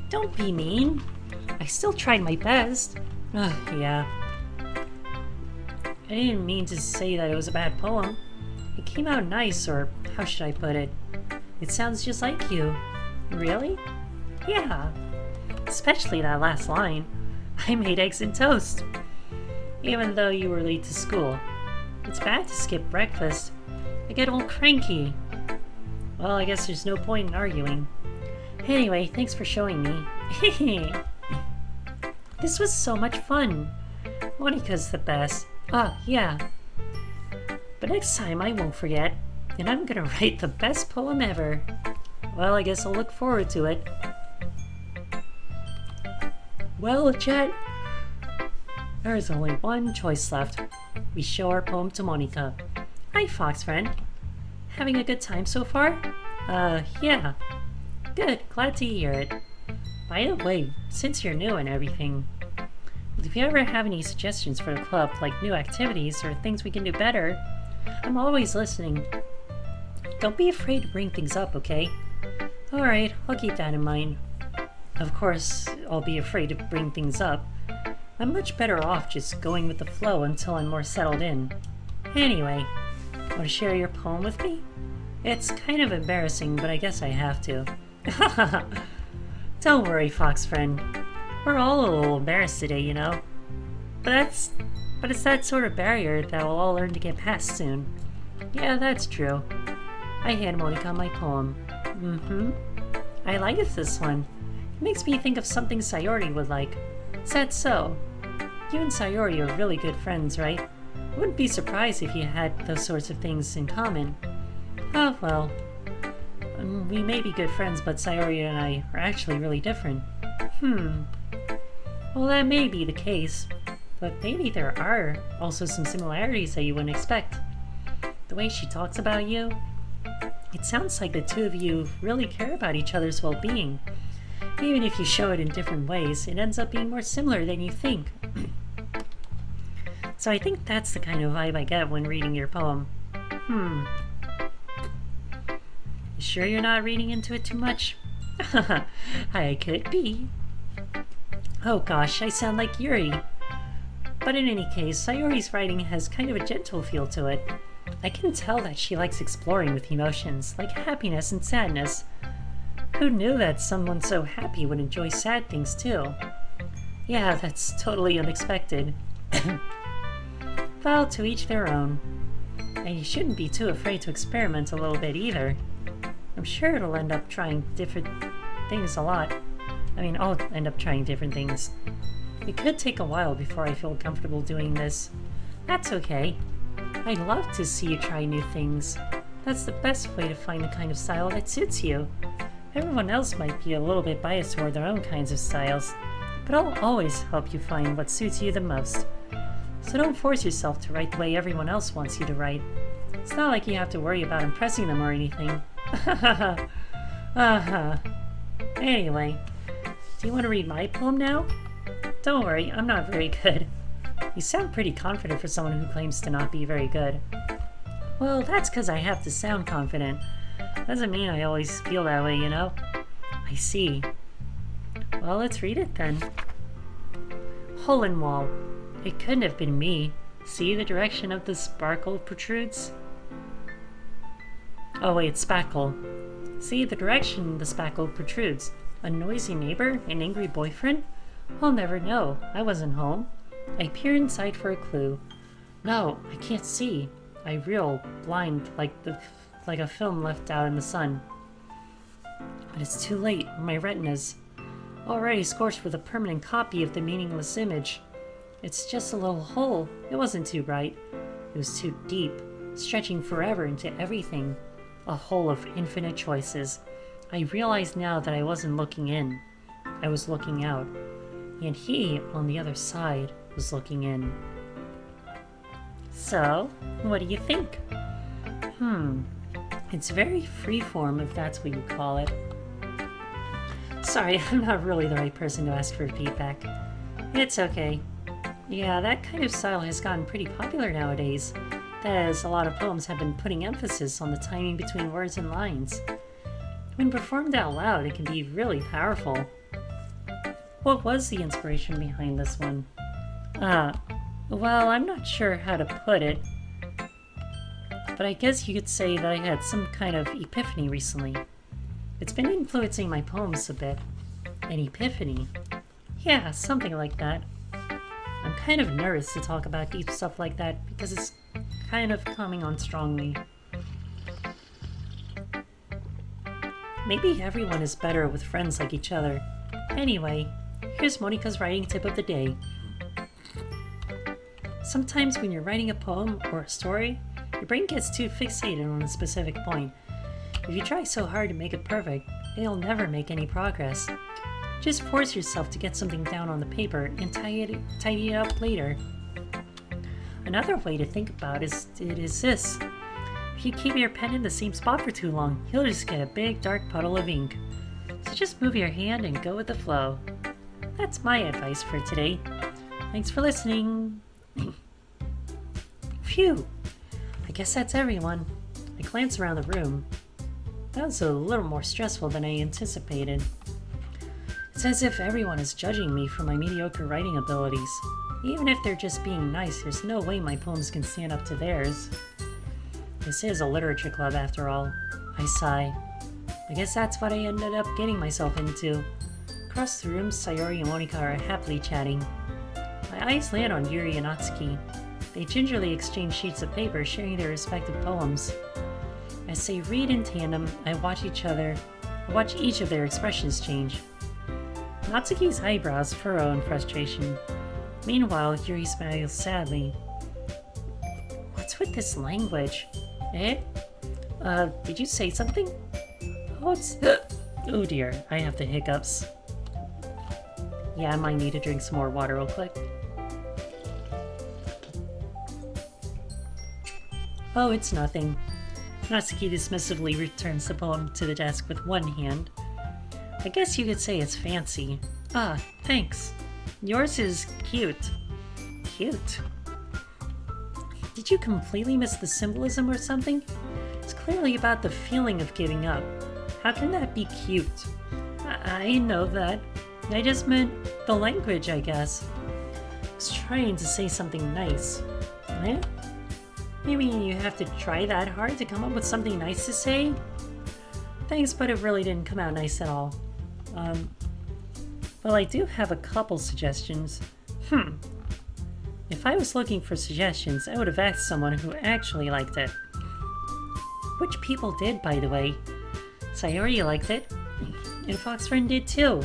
Don't be mean. I still tried my best. Yeah. I didn't mean to say that it was a bad poem. It came out nice, or how should I put it? It sounds just like you. Really? Yeah. Especially that last line. I made eggs and toast. Even though you were late to school. It's bad to skip breakfast. I get all cranky. Well, I guess there's no point in arguing. Anyway, thanks for showing me. This was so much fun. Monika's the best. Yeah. But next time I won't forget. And I'm gonna write the best poem ever. Well, I guess I'll look forward to it. Well, chat, there is only one choice left. We show our poem to Monika. Hi, Fox friend. Having a good time so far? Yeah. Good, glad to hear it. By the way, since you're new and everything, if you ever have any suggestions for the club, like new activities or things we can do better, I'm always listening. Don't be afraid to bring things up, okay? Alright, I'll keep that in mind. Of course, I'll be afraid to bring things up. I'm much better off just going with the flow until I'm more settled in. Anyway, want to share your poem with me? It's kind of embarrassing, but I guess I have to. Don't worry, Fox friend. We're all a little embarrassed today, you know. But it's that sort of barrier that we'll all learn to get past soon. Yeah, that's true. I hand Monika my poem. I like this one. It makes me think of something Sayori would like. Is that so? You and Sayori are really good friends, right? I wouldn't be surprised if you had those sorts of things in common. Oh, well. We may be good friends, but Sayori and I are actually really different. Well, that may be the case, but maybe there are also some similarities that you wouldn't expect. The way she talks about you, it sounds like the two of you really care about each other's well-being. Even if you show it in different ways, it ends up being more similar than you think. So I think that's the kind of vibe I get when reading your poem. You sure you're not reading into it too much? I could be. Oh gosh, I sound like Yuri. But in any case, Sayori's writing has kind of a gentle feel to it. I can tell that she likes exploring with emotions, like happiness and sadness. Who knew that someone so happy would enjoy sad things too? Yeah, that's totally unexpected. Well, to each their own. And you shouldn't be too afraid to experiment a little bit either. I'm sure it'll end up trying different things a lot. I'll end up trying different things. It could take a while before I feel comfortable doing this. That's okay. I'd love to see you try new things. That's the best way to find the kind of style that suits you. Everyone else might be a little bit biased toward their own kinds of styles, but I'll always help you find what suits you the most. So don't force yourself to write the way everyone else wants you to write. It's not like you have to worry about impressing them or anything. Anyway, do you want to read my poem now? Don't worry, I'm not very good. You sound pretty confident for someone who claims to not be very good. Well, that's because I have to sound confident. Doesn't mean I always feel that way, you know? I see. Well, let's read it then. Hole in wall. It couldn't have been me. See the direction of the sparkle protrudes? Oh wait, spackle. See the direction the spackle protrudes. A noisy neighbor? An angry boyfriend? I'll never know. I wasn't home. I peer inside for a clue. No, I can't see. I reel, blind, like a film left out in the sun. But it's too late. My retina's already scorched with a permanent copy of the meaningless image. It's just a little hole. It wasn't too bright. It was too deep, stretching forever into everything. A hole of infinite choices. I realized now that I wasn't looking in. I was looking out. And he, on the other side, was looking in. So, what do you think? It's very freeform, if that's what you call it. Sorry, I'm not really the right person to ask for feedback. It's okay. Yeah, that kind of style has gotten pretty popular nowadays. That is, a lot of poems have been putting emphasis on the timing between words and lines. When performed out loud, it can be really powerful. What was the inspiration behind this one? Well, I'm not sure how to put it, but I guess you could say that I had some kind of epiphany recently. It's been influencing my poems a bit. An epiphany? Yeah, something like that. I'm kind of nervous to talk about deep stuff like that because it's kind of coming on strongly. Maybe everyone is better with friends like each other. Anyway, here's Monika's writing tip of the day. Sometimes when you're writing a poem or a story, your brain gets too fixated on a specific point. If you try so hard to make it perfect, you'll never make any progress. Just force yourself to get something down on the paper and tidy it up later. Another way to think about it is this. If you keep your pen in the same spot for too long, you'll just get a big dark puddle of ink. So just move your hand and go with the flow. That's my advice for today. Thanks for listening. Phew! I guess that's everyone. I glance around the room. That was a little more stressful than I anticipated. It's as if everyone is judging me for my mediocre writing abilities. Even if they're just being nice, there's no way my poems can stand up to theirs. This is a literature club after all. I sigh. I guess that's what I ended up getting myself into. Across the room, Sayori and Monika are happily chatting. My eyes land on Yuri and Natsuki. They gingerly exchange sheets of paper, sharing their respective poems. As they read in tandem, I watch each of their expressions change. Natsuki's eyebrows furrow in frustration. Meanwhile, Yuri smiles sadly. What's with this language? Eh? Did you say something? Oh dear, I have the hiccups. Yeah, I might need to drink some more water real quick. Oh, it's nothing. Natsuki dismissively returns the poem to the desk with one hand. I guess you could say it's fancy. Ah, thanks. Yours is cute. Cute? Did you completely miss the symbolism or something? It's clearly about the feeling of giving up. How can that be cute? I know that. I just meant the language, I guess. I was trying to say something nice. Eh? You mean you have to try that hard to come up with something nice to say? Thanks, but it really didn't come out nice at all. Well, I do have a couple suggestions. If I was looking for suggestions, I would have asked someone who actually liked it. Which people did, by the way. Sayori liked it, and Foxfriend did too.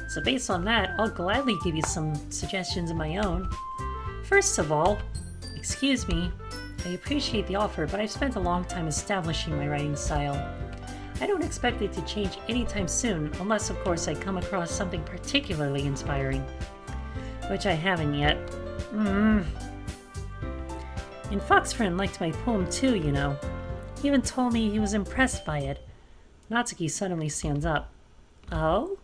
So based on that, I'll gladly give you some suggestions of my own. First of all, excuse me, I appreciate the offer, but I've spent a long time establishing my writing style. I don't expect it to change anytime soon, unless of course I come across something particularly inspiring. Which I haven't yet. And Foxfriend liked my poem too, you know. He even told me he was impressed by it. Natsuki suddenly stands up. Oh?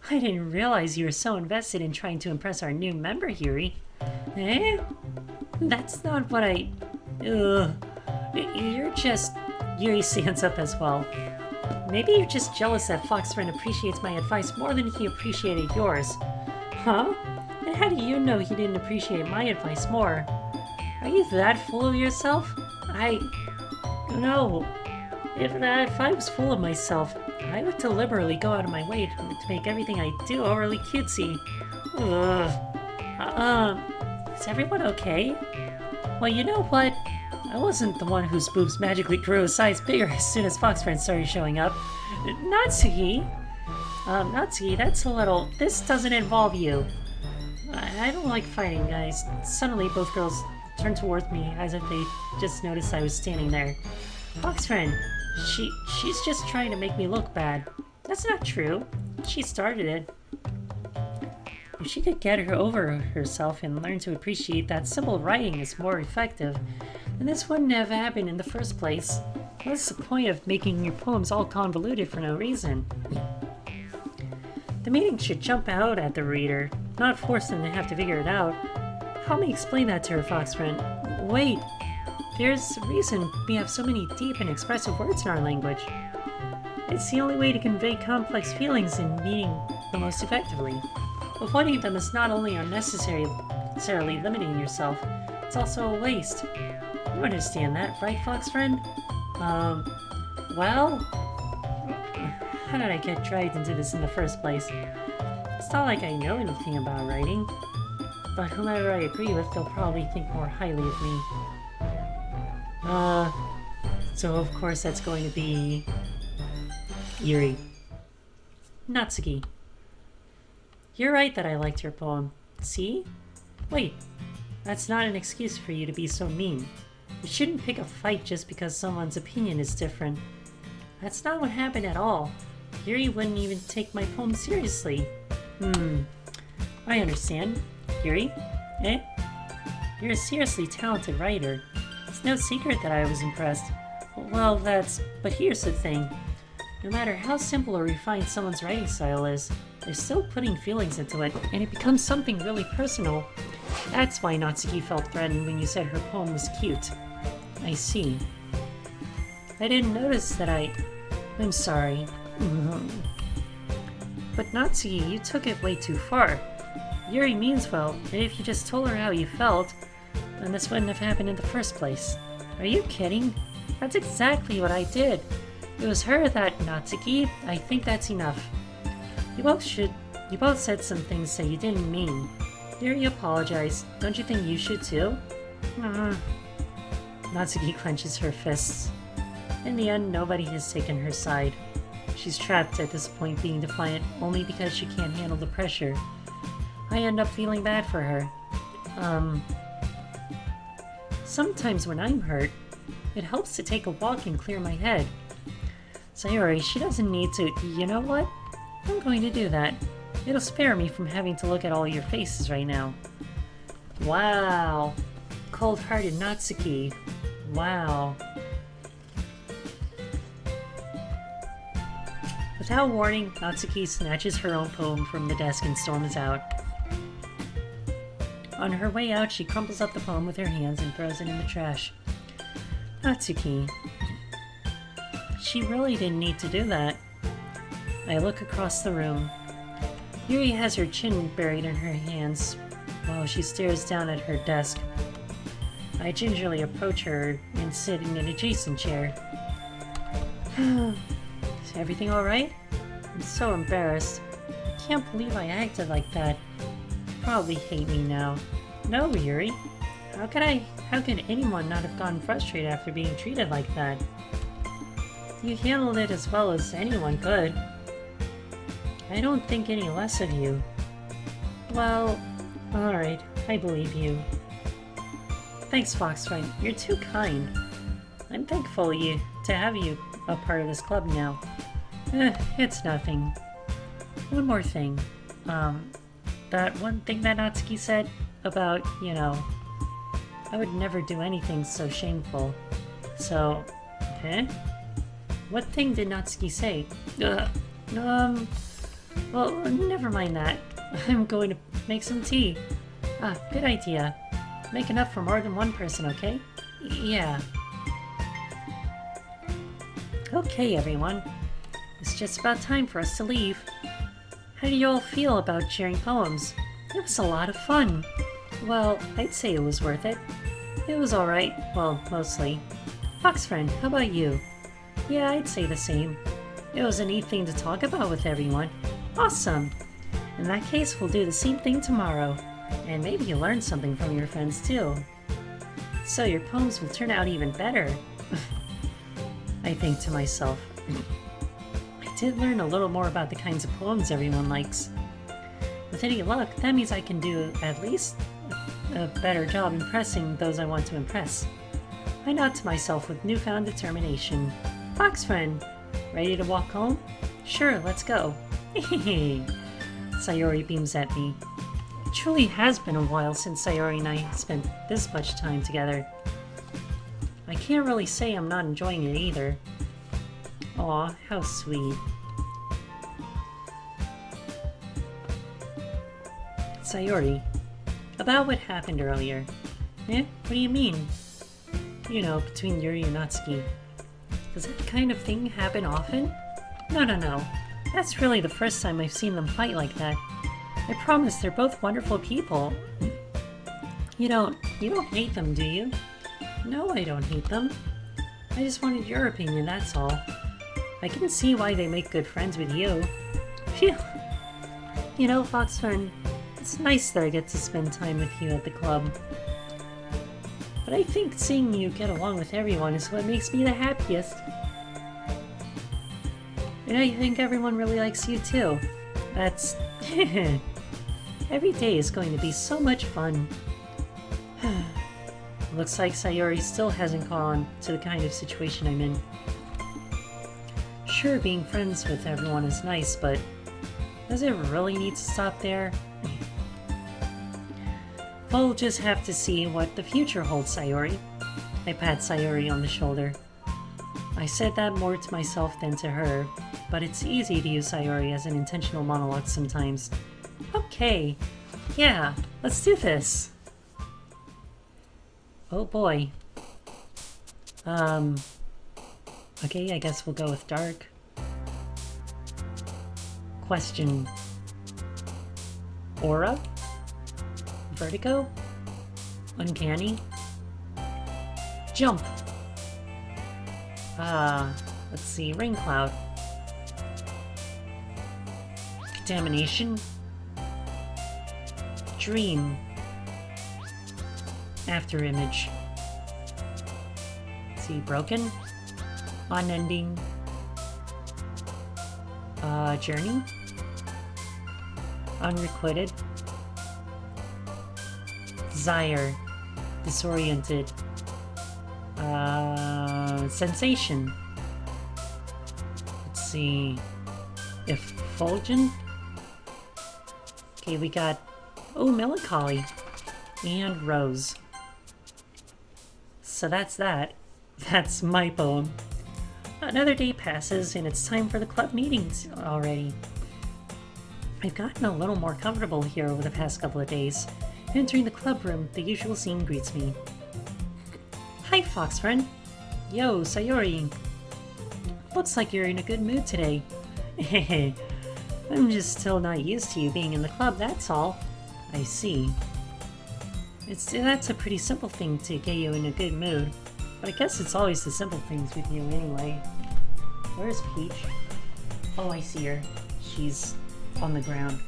I didn't realize you were so invested in trying to impress our new member, Yuri. Eh? That's not what I... Ugh. You're just... Yuri stands up as well. Maybe you're just jealous that Foxfriend appreciates my advice more than he appreciated yours. Huh? And how do you know he didn't appreciate my advice more? Are you that full of yourself? No. If I was full of myself, I would deliberately go out of my way to make everything I do overly cutesy. Is everyone okay? Well, you know what? I wasn't the one whose boobs magically grew a size bigger as soon as Foxfriend started showing up. Natsuki? Natsuki, that's a little... This doesn't involve you. I don't like fighting, guys. Suddenly, both girls turned towards me as if they just noticed I was standing there. Foxfriend, she's just trying to make me look bad. That's not true. She started it. If she could get her over herself and learn to appreciate that simple writing is more effective, then this wouldn't have happened in the first place. What's the point of making your poems all convoluted for no reason? The meaning should jump out at the reader, not force them to have to figure it out. Help me explain that to her, Foxfriend. Wait, there's a reason we have so many deep and expressive words in our language. It's the only way to convey complex feelings and meaning the most effectively. Avoiding them is not only unnecessarily limiting yourself, it's also a waste. You understand that, right, Foxfriend? Well... How did I get dragged into this in the first place? It's not like I know anything about writing, but whomever I agree with, they'll probably think more highly of me. So of course that's going to be... Yuri. Natsuki. You're right that I liked your poem. See? Wait, that's not an excuse for you to be so mean. You shouldn't pick a fight just because someone's opinion is different. That's not what happened at all. Yuri wouldn't even take my poem seriously. I understand. Yuri? Eh? You're a seriously talented writer. It's no secret that I was impressed. Well, but here's the thing. No matter how simple or refined someone's writing style is, they're still putting feelings into it, and it becomes something really personal. That's why Natsuki felt threatened when you said her poem was cute. I see. I didn't notice that I'm sorry. But Natsuki, you took it way too far. Yuri means well, and if you just told her how you felt, then this wouldn't have happened in the first place. Are you kidding? That's exactly what I did. It was her that... Natsuki, I think that's enough. You both said some things that you didn't mean. Yuri apologized. Don't you think you should too? Natsuki clenches her fists. In the end, nobody has taken her side. She's trapped at this point, being defiant only because she can't handle the pressure. I end up feeling bad for her. Sometimes when I'm hurt, it helps to take a walk and clear my head. Sayori, she doesn't need to... You know what? I'm going to do that. It'll spare me from having to look at all your faces right now. Wow. Cold-hearted Natsuki. Wow. Without warning, Natsuki snatches her own poem from the desk and storms out. On her way out, she crumples up the poem with her hands and throws it in the trash. Natsuki. She really didn't need to do that. I look across the room. Yuri has her chin buried in her hands while she stares down at her desk. I gingerly approach her and sit in an adjacent chair. Is everything alright? I'm so embarrassed. I can't believe I acted like that. You probably hate me now. No, Yuri. How could anyone not have gotten frustrated after being treated like that? You handled it as well as anyone could. I don't think any less of you. Well, alright, I believe you. Thanks, Foxfriend. You're too kind. I'm thankful to have you a part of this club now. It's nothing. One more thing. That one thing that Natsuki said about, I would never do anything so shameful. So, what thing did Natsuki say? Well, never mind that. I'm going to make some tea. Good idea. Make enough for more than one person, okay? Yeah. Okay, everyone. It's just about time for us to leave. How do you all feel about sharing poems? It was a lot of fun. Well, I'd say it was worth it. It was alright. Well, mostly. Foxfriend, how about you? Yeah, I'd say the same. It was a neat thing to talk about with everyone. Awesome! In that case, we'll do the same thing tomorrow. And maybe you'll learn something from your friends too. So your poems will turn out even better. I think to myself. I did learn a little more about the kinds of poems everyone likes. With any luck, that means I can do at least a better job impressing those I want to impress. I nod to myself with newfound determination. Foxfriend, ready to walk home? Sure, let's go. Sayori beams at me. It truly has been a while since Sayori and I spent this much time together. I can't really say I'm not enjoying it either. Aw, how sweet. Sayori, about what happened earlier. What do you mean? Between Yuri and Natsuki. Does that kind of thing happen often? No. That's really the first time I've seen them fight like that. I promise they're both wonderful people. You don't hate them, do you? No, I don't hate them. I just wanted your opinion, that's all. I can see why they make good friends with you. Phew. Foxfriend, it's nice that I get to spend time with you at the club. But I think seeing you get along with everyone is what makes me the happiest. And I think everyone really likes you too. That's... Every day is going to be so much fun. Looks like Sayori still hasn't caught on to the kind of situation I'm in. Sure, being friends with everyone is nice, but does it really need to stop there? We'll just have to see what the future holds, Sayori. I pat Sayori on the shoulder. I said that more to myself than to her, but it's easy to use Sayori as an intentional monologue sometimes. Okay, yeah, let's do this. Oh boy. Okay, I guess we'll go with dark. Question. Aura? Vertigo? Uncanny? Jump! Let's see, rain cloud. Contamination? Dream. After image. Let's see, broken? Unending. Journey? Unrequited. Desire. Disoriented. Sensation. Let's see. Effulgent? Okay, we got... Oh, melancholy. And rose. So that's that. That's my poem. Another day passes, and it's time for the club meetings already. I've gotten a little more comfortable here over the past couple of days. Entering the club room, the usual scene greets me. Hi, Foxfriend. Yo, Sayori. Looks like you're in a good mood today. I'm just still not used to you being in the club, that's all. I see. That's a pretty simple thing to get you in a good mood. But I guess it's always the simple things with you anyway. Where's Peach? Oh, I see her. She's on the ground.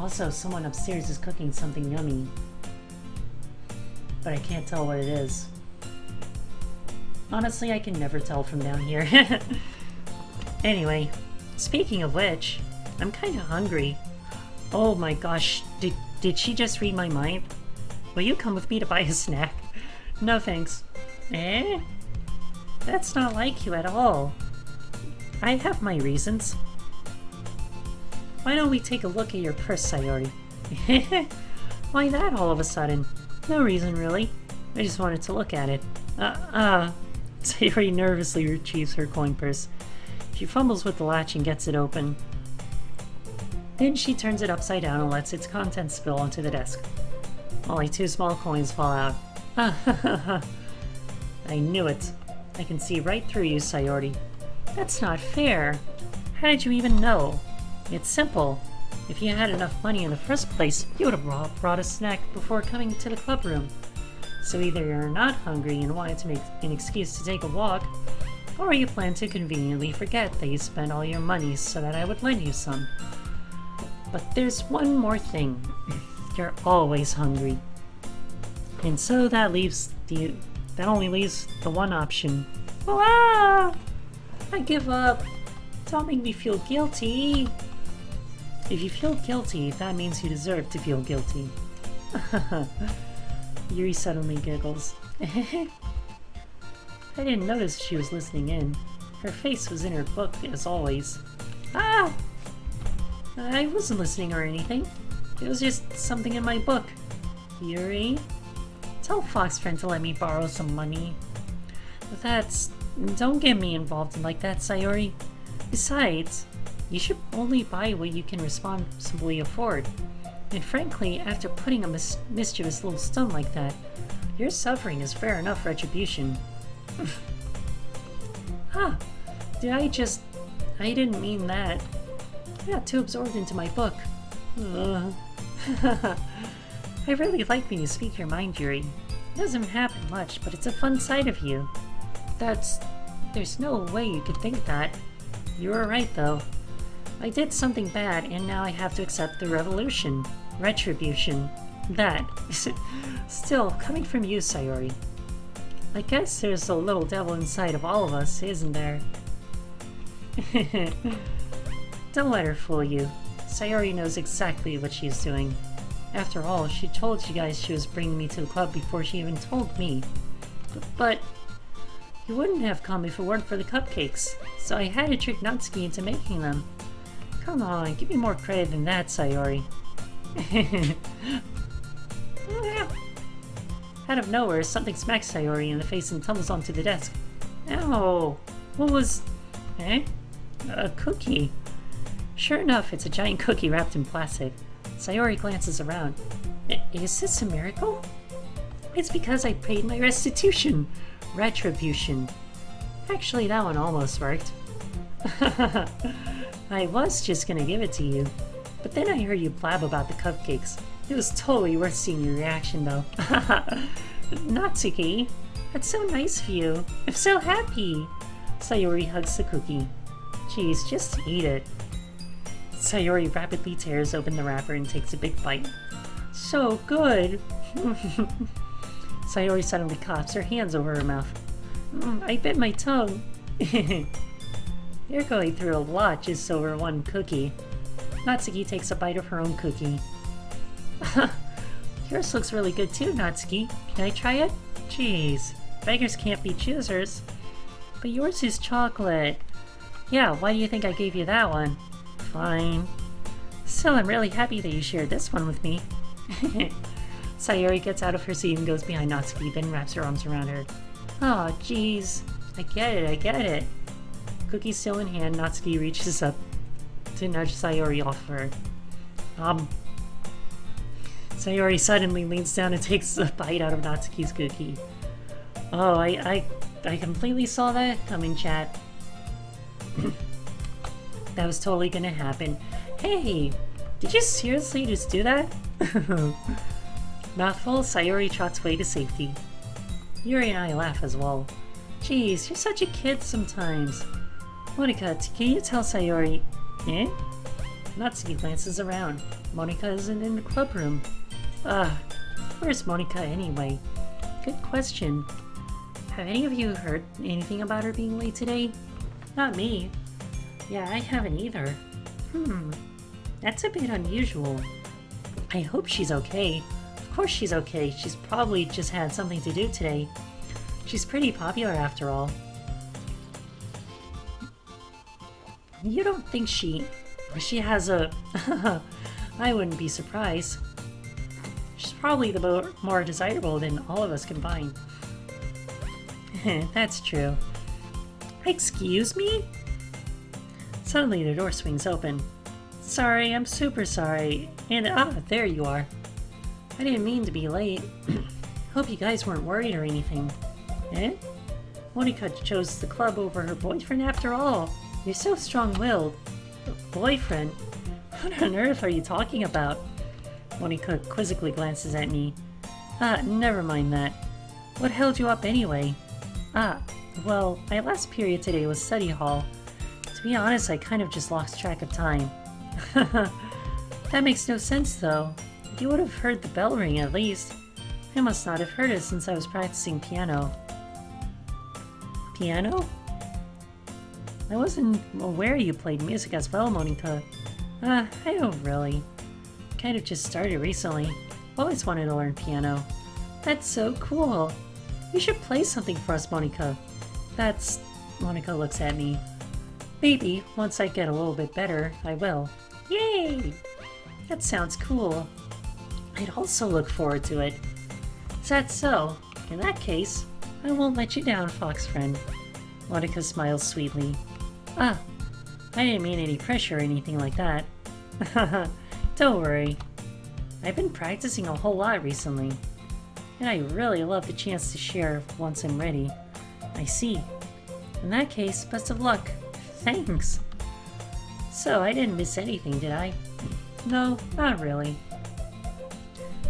Also, someone upstairs is cooking something yummy. But I can't tell what it is. Honestly, I can never tell from down here. Anyway, speaking of which, I'm kinda hungry. Oh my gosh, did she just read my mind? Will you come with me to buy a snack? No thanks. Eh? That's not like you at all. I have my reasons. Why don't we take a look at your purse, Sayori? Why that all of a sudden? No reason, really. I just wanted to look at it. Sayori nervously retrieves her coin purse. She fumbles with the latch and gets it open. Then she turns it upside down and lets its contents spill onto the desk. Only 2 small coins fall out. I knew it. I can see right through you, Sayori. That's not fair. How did you even know? It's simple. If you had enough money in the first place, you would have brought a snack before coming to the club room. So either you're not hungry and wanted to make an excuse to take a walk, or you plan to conveniently forget that you spent all your money so that I would lend you some. But there's one more thing. You're always hungry. And so that only leaves the one option. Ah! I give up. Don't make me feel guilty. If you feel guilty, that means you deserve to feel guilty. Yuri suddenly giggles. I didn't notice she was listening in. Her face was in her book, as always. Ah! I wasn't listening or anything. It was just something in my book. Yuri? Tell Fox Friend to let me borrow some money. Don't get me involved in like that, Sayori. Besides, you should only buy what you can responsibly afford. And frankly, after putting a mischievous little stunt like that, your suffering is fair enough retribution. I didn't mean that. I got too absorbed into my book. I really like when you speak your mind, Yuri. It doesn't happen much, but it's a fun side of you. There's no way you could think that. You were right, though. I did something bad, and now I have to accept the retribution. That. Still, coming from you, Sayori. I guess there's a little devil inside of all of us, isn't there? Don't let her fool you. Sayori knows exactly what she's doing. After all, she told you guys she was bringing me to the club before she even told me. But you wouldn't have come if it weren't for the cupcakes, so I had to trick Natsuki into making them. Come on, give me more credit than that, Sayori. Out of nowhere, something smacks Sayori in the face and tumbles onto the desk. Ow! What was... A cookie. Sure enough, it's a giant cookie wrapped in plastic. Sayori glances around. Is this a miracle? It's because I paid my restitution. Retribution. Actually, that one almost worked. I was just gonna give it to you, but then I heard you blab about the cupcakes. It was totally worth seeing your reaction, though. Natsuki, that's so nice of you. I'm so happy. Sayori hugs the cookie. Geez, just eat it. Sayori rapidly tears open the wrapper and takes a big bite. So good. Sayori suddenly coughs, her hands over her mouth. I bit my tongue. You're going through a lot just over one cookie. Natsuki takes a bite of her own cookie. Yours looks really good too, Natsuki. Can I try it? Jeez, beggars can't be choosers. But yours is chocolate. Yeah, why do you think I gave you that one? Fine. Still, I'm really happy that you shared this one with me. Sayori gets out of her seat and goes behind Natsuki, then wraps her arms around her. Oh, jeez. I get it. Cookie still in hand, Natsuki reaches up to nudge Sayori off her. Sayori suddenly leans down and takes a bite out of Natsuki's cookie. Oh, I completely saw that coming, chat. That was totally gonna happen. Hey, did you seriously just do that? Mouthful, Sayori trots way to safety. Yuri and I laugh as well. Jeez, you're such a kid sometimes. Monika, can you tell Sayori... Natsuki glances around. Monika isn't in the club room. Where's Monika anyway? Good question. Have any of you heard anything about her being late today? Not me. Yeah, I haven't either. That's a bit unusual. I hope she's okay. Of course she's okay. She's probably just had something to do today. She's pretty popular after all. You don't think she has a... I wouldn't be surprised. She's probably the more desirable than all of us combined. That's true. Excuse me? Suddenly the door swings open. Sorry, I'm super sorry. And there you are. I didn't mean to be late. Hope you guys weren't worried or anything. Eh? Monika chose the club over her boyfriend after all. You're so strong-willed. Boyfriend? What on earth are you talking about? Monika quizzically glances at me. Never mind that. What held you up anyway? Well, my last period today was study hall. To be honest, I kind of just lost track of time. That makes no sense, though. You would have heard the bell ring at least. I must not have heard it since I was practicing piano. Piano? I wasn't aware you played music as well, Monika. I don't really. Kind of just started recently. Always wanted to learn piano. That's so cool. You should play something for us, Monika. Monika looks at me. Maybe, once I get a little bit better, I will. Yay! That sounds cool. I'd also look forward to it. Is that so? In that case, I won't let you down, fox friend. Monika smiles sweetly. I didn't mean any pressure or anything like that. Don't worry. I've been practicing a whole lot recently, and I really love the chance to share once I'm ready. I see. In that case, best of luck. Thanks. So, I didn't miss anything, did I? No, not really.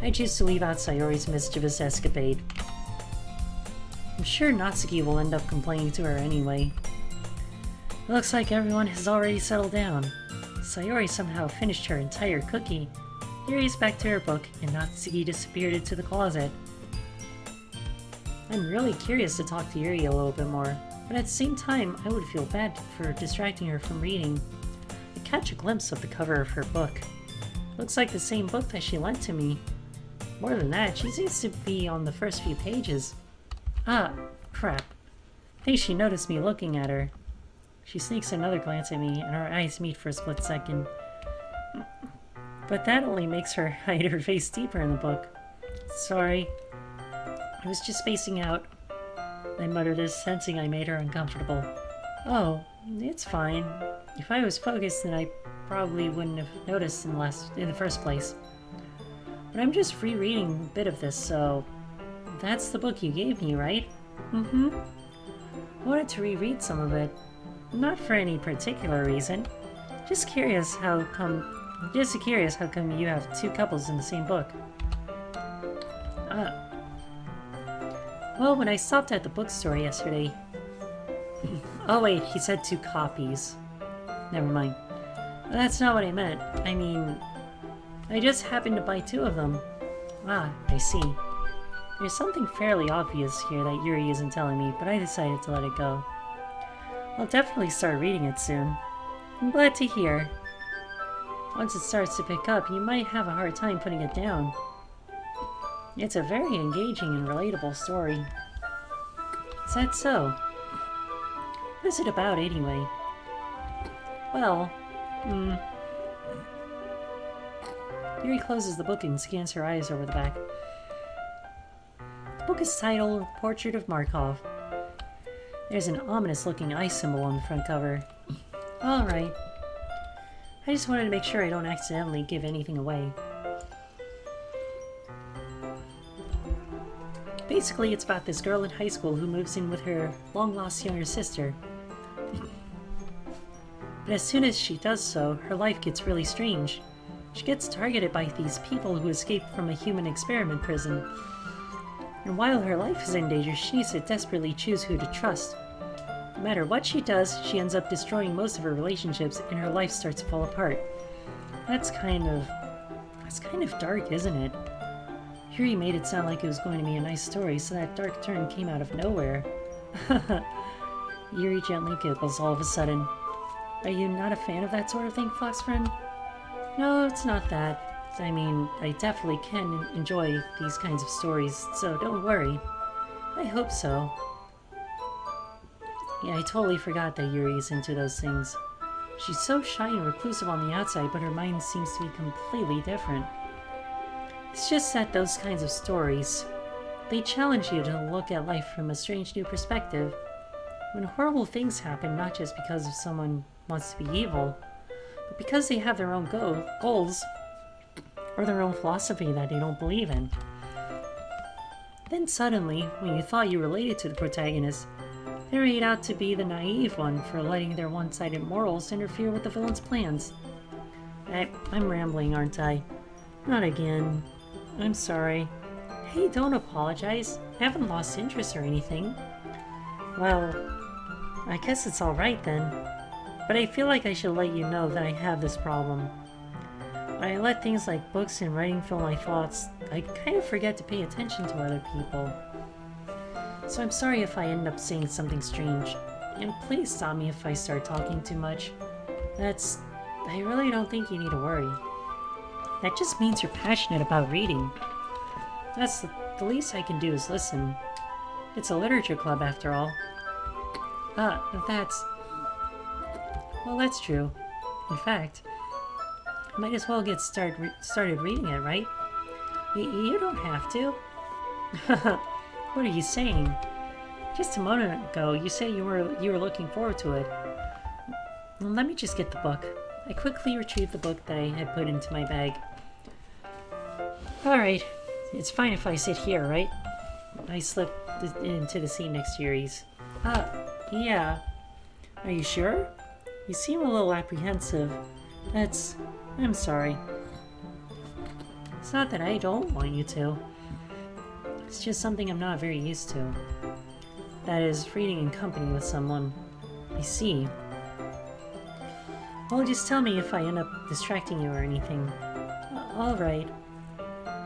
I choose to leave out Sayori's mischievous escapade. I'm sure Natsuki will end up complaining to her anyway. It looks like everyone has already settled down. Sayori somehow finished her entire cookie. Yuri's back to her book, and Natsuki disappeared into the closet. I'm really curious to talk to Yuri a little bit more, but at the same time, I would feel bad for distracting her from reading. I catch a glimpse of the cover of her book. Looks like the same book that she lent to me. More than that, she seems to be on the first few pages. Crap. I think she noticed me looking at her. She sneaks another glance at me, and our eyes meet for a split second. But that only makes her hide her face deeper in the book. Sorry. I was just spacing out. I muttered as sensing I made her uncomfortable. Oh, it's fine. If I was focused, then I probably wouldn't have noticed in the first place. But I'm just rereading a bit of this, so... That's the book you gave me, right? I wanted to reread some of it. Not for any particular reason. Just curious how come you have two couples in the same book. Well, when I stopped at the bookstore yesterday... Oh wait, he said two copies. Never mind. That's not what I meant. I mean... I just happened to buy two of them. I see. There's something fairly obvious here that Yuri isn't telling me, but I decided to let it go. I'll definitely start reading it soon. I'm glad to hear. Once it starts to pick up, you might have a hard time putting it down. It's a very engaging and relatable story. Is that so? What is it about, anyway? Well, Yuri closes the book and scans her eyes over the back. The book is titled Portrait of Markov. There's an ominous-looking eye symbol on the front cover. Alright. I just wanted to make sure I don't accidentally give anything away. Basically, it's about this girl in high school who moves in with her long-lost younger sister. But as soon as she does so, her life gets really strange. She gets targeted by these people who escaped from a human experiment prison. And while her life is in danger, she needs to desperately choose who to trust. No matter what she does, she ends up destroying most of her relationships and her life starts to fall apart. That's kind of dark, isn't it? Yuri made it sound like it was going to be a nice story, so that dark turn came out of nowhere. Yuri gently giggles all of a sudden. Are you not a fan of that sort of thing, Fox Friend? No, it's not that. I mean, I definitely can enjoy these kinds of stories, so don't worry. I hope so. Yeah, I totally forgot that Yuri is into those things. She's so shy and reclusive on the outside, but her mind seems to be completely different. It's just that those kinds of stories, they challenge you to look at life from a strange new perspective. When horrible things happen, not just because of someone wants to be evil, but because they have their own goals, or their own philosophy that they don't believe in. Then suddenly, when you thought you related to the protagonist, they're made out to be the naive one for letting their one-sided morals interfere with the villain's plans. I'm rambling, aren't I? Not again. I'm sorry. Hey, don't apologize. I haven't lost interest or anything. Well, I guess it's alright then. But I feel like I should let you know that I have this problem. When I let things like books and writing fill my thoughts, I kind of forget to pay attention to other people. So I'm sorry if I end up saying something strange. And please stop me if I start talking too much. I really don't think you need to worry. That just means you're passionate about reading. That's the least I can do is listen. It's a literature club after all. Well, that's true. In fact, I might as well get started reading it, right? You don't have to. What are you saying? Just a moment ago, you said you were looking forward to it. Well, let me just get the book. I quickly retrieved the book that I had put into my bag. Alright, it's fine if I sit here, right? I slipped into the seat next to Yuri's. Yeah. Are you sure? You seem a little apprehensive. I'm sorry. It's not that I don't want you to. It's just something I'm not very used to. That is, reading in company with someone. I see. Well, just tell me if I end up distracting you or anything. Alright.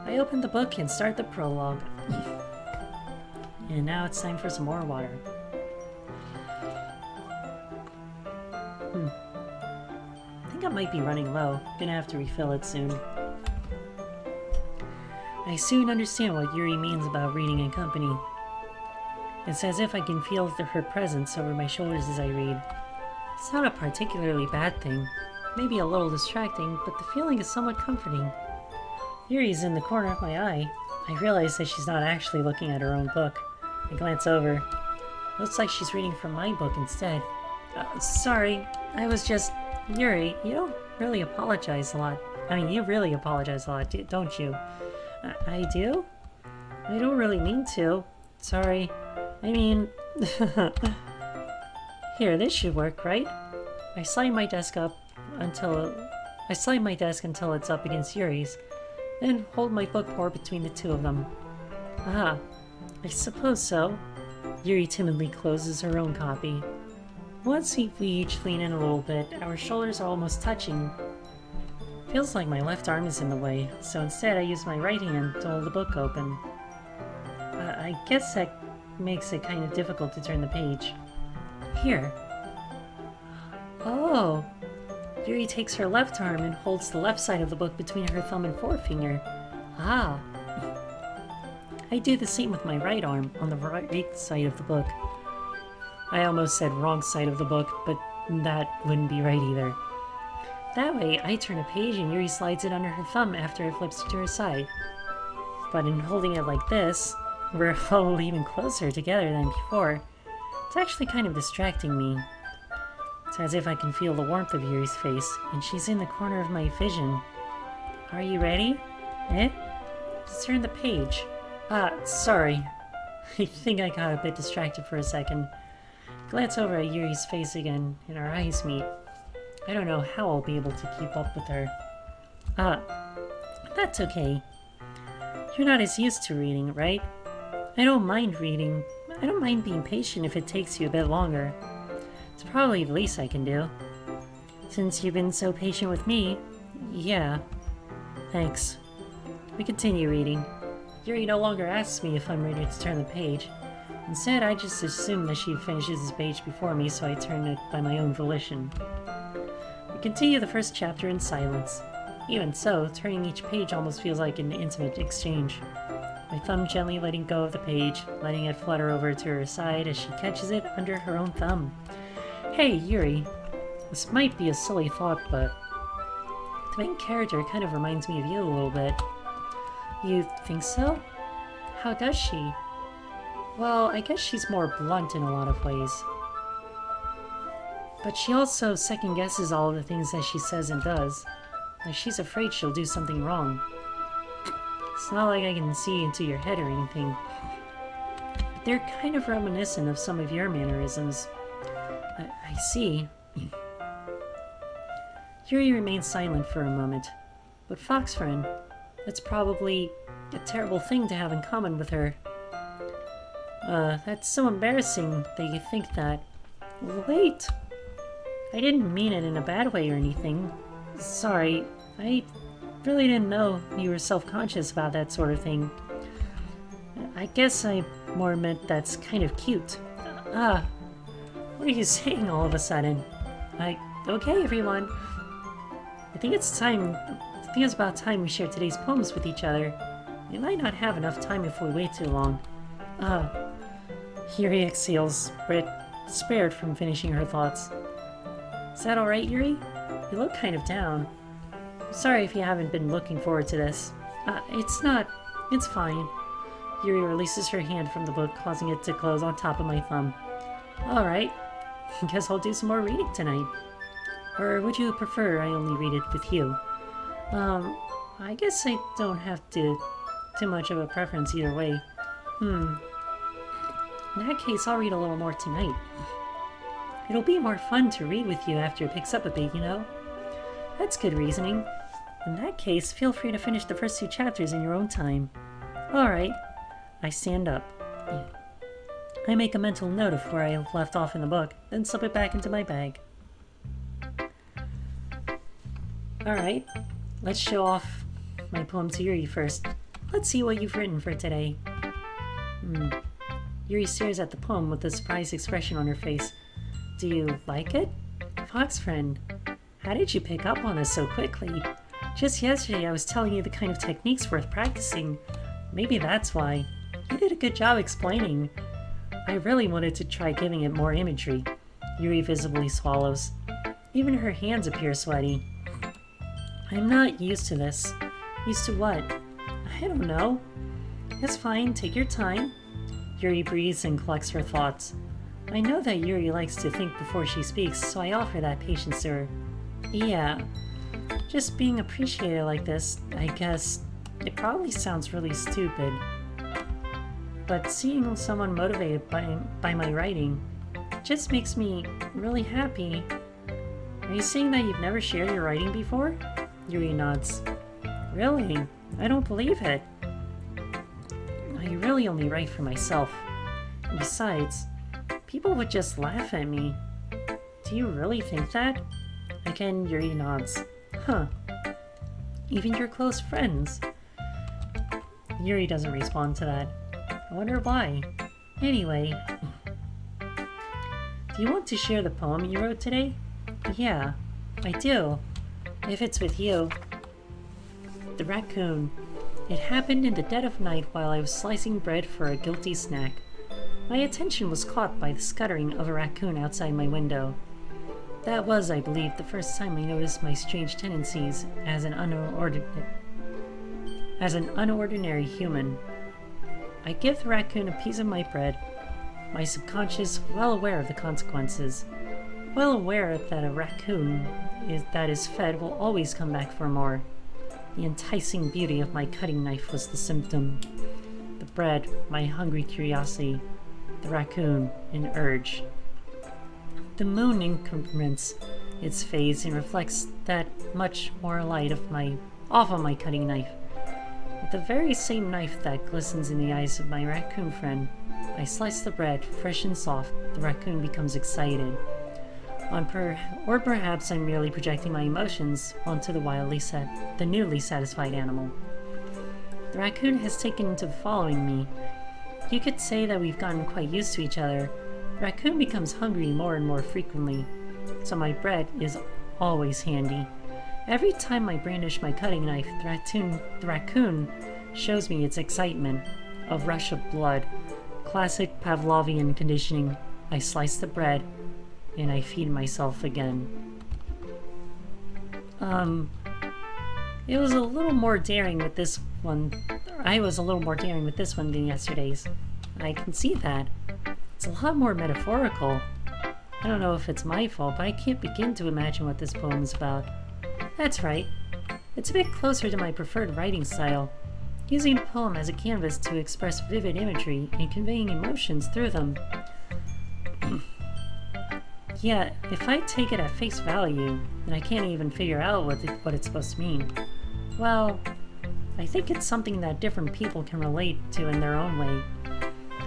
I opened the book and start the prologue. And now it's time for some more water. I think I might be running low. Gonna have to refill it soon. I soon understand what Yuri means about reading in company. It's as if I can feel her presence over my shoulders as I read. It's not a particularly bad thing. Maybe a little distracting, but the feeling is somewhat comforting. Yuri's in the corner of my eye. I realize that she's not actually looking at her own book. I glance over. Looks like she's reading from my book instead. Sorry, I was just... Yuri, you don't really apologize a lot. I mean, you really apologize a lot, don't you? I do? I don't really mean to. Sorry. I mean... Here, this should work, right? I slide my desk until it's up against Yuri's, then hold my book more between the two of them. Ah, I suppose so. Yuri timidly closes her own copy. Once we each lean in a little bit, our shoulders are almost touching. Feels like my left arm is in the way, so instead I use my right hand to hold the book open. I guess that makes it kind of difficult to turn the page. Here. Oh! Yuri takes her left arm and holds the left side of the book between her thumb and forefinger. Ah! I do the same with my right arm on the right side of the book. I almost said wrong side of the book, but that wouldn't be right either. That way, I turn a page and Yuri slides it under her thumb after it flips to her side. But in holding it like this, we're all even closer together than before. It's actually kind of distracting me. It's as if I can feel the warmth of Yuri's face, and she's in the corner of my vision. Are you ready? Let's turn the page. Sorry. I think I got a bit distracted for a second. Glance over at Yuri's face again, and our eyes meet. I don't know how I'll be able to keep up with her. That's okay. You're not as used to reading, right? I don't mind reading. I don't mind being patient if it takes you a bit longer. It's probably the least I can do. Since you've been so patient with me, Yeah, thanks. We continue reading. Yuri no longer asks me if I'm ready to turn the page. Instead, I just assume that she finishes this page before me, so I turn it by my own volition. We continue the first chapter in silence. Even so, turning each page almost feels like an intimate exchange. My thumb gently letting go of the page, letting it flutter over to her side as she catches it under her own thumb. Hey, Yuri. This might be a silly thought, but the main character kind of reminds me of you a little bit. You think so? How does she? Well, I guess she's more blunt in a lot of ways. But she also second-guesses all of the things that she says and does. Like she's afraid she'll do something wrong. It's not like I can see into your head or anything. But they're kind of reminiscent of some of your mannerisms. I see. Yuri remains silent for a moment. But Fox Friend, that's probably a terrible thing to have in common with her. That's so embarrassing that you think that. Wait! I didn't mean it in a bad way or anything. Sorry, I really didn't know you were self-conscious about that sort of thing. I guess I more meant that's kind of cute. What are you saying all of a sudden? Okay, everyone. I think it's about time we share today's poems with each other. We might not have enough time if we wait too long. Yuri exhales, but spared from finishing her thoughts. Is that alright, Yuri? You look kind of down. I'm sorry if you haven't been looking forward to this. It's fine. Yuri releases her hand from the book, causing it to close on top of my thumb. Alright, guess I'll do some more reading tonight. Or would you prefer I only read it with you? I guess I don't have too much of a preference either way. In that case, I'll read a little more tonight. It'll be more fun to read with you after it picks up a bit, you know? That's good reasoning. In that case, feel free to finish the first 2 chapters in your own time. Alright. I stand up. I make a mental note of where I left off in the book, then slip it back into my bag. Alright, let's show off my poem to Yuri first. Let's see what you've written for today. Yuri stares at the poem with a surprised expression on her face. Do you like it? Fox Friend, how did you pick up on this so quickly? Just yesterday I was telling you the kind of techniques worth practicing. Maybe that's why. You did a good job explaining. I really wanted to try giving it more imagery. Yuri visibly swallows. Even her hands appear sweaty. I'm not used to this. Used to what? I don't know. It's fine, take your time. Yuri breathes and collects her thoughts. I know that Yuri likes to think before she speaks, so I offer that patience to her. Yeah, just being appreciated like this, I guess, it probably sounds really stupid. But seeing someone motivated by my writing just makes me really happy. Are you saying that you've never shared your writing before? Yuri nods. Really? I don't believe it. I really only write for myself. And besides, people would just laugh at me. Do you really think that? Again, Yuri nods. Huh. Even your close friends. Yuri doesn't respond to that. I wonder why. Anyway. Do you want to share the poem you wrote today? Yeah, I do. If it's with you. The raccoon. It happened in the dead of night while I was slicing bread for a guilty snack. My attention was caught by the scuttering of a raccoon outside my window. That was, I believe, the first time I noticed my strange tendencies as an unordinary human. I give the raccoon a piece of my bread, my subconscious well aware of the consequences, well aware that a raccoon that is fed will always come back for more. The enticing beauty of my cutting knife was the symptom. The bread, my hungry curiosity. The raccoon, an urge. The moon increments its phase and reflects that much more light off of my cutting knife. With the very same knife that glistens in the eyes of my raccoon friend, I slice the bread, fresh and soft. The raccoon becomes excited. Or perhaps I'm merely projecting my emotions onto the newly satisfied animal. The raccoon has taken to following me. You could say that we've gotten quite used to each other. The raccoon becomes hungry more and more frequently, so my bread is always handy. Every time I brandish my cutting knife, the raccoon shows me its excitement. A rush of blood. Classic Pavlovian conditioning. I slice the bread, and I feed myself again. It was a little more daring with this one. I was a little more daring with this one than yesterday's. I can see that. It's a lot more metaphorical. I don't know if it's my fault, but I can't begin to imagine what this poem is about. That's right. It's a bit closer to my preferred writing style, using a poem as a canvas to express vivid imagery and conveying emotions through them. Yeah, if I take it at face value, then I can't even figure out what it's supposed to mean. Well, I think it's something that different people can relate to in their own way.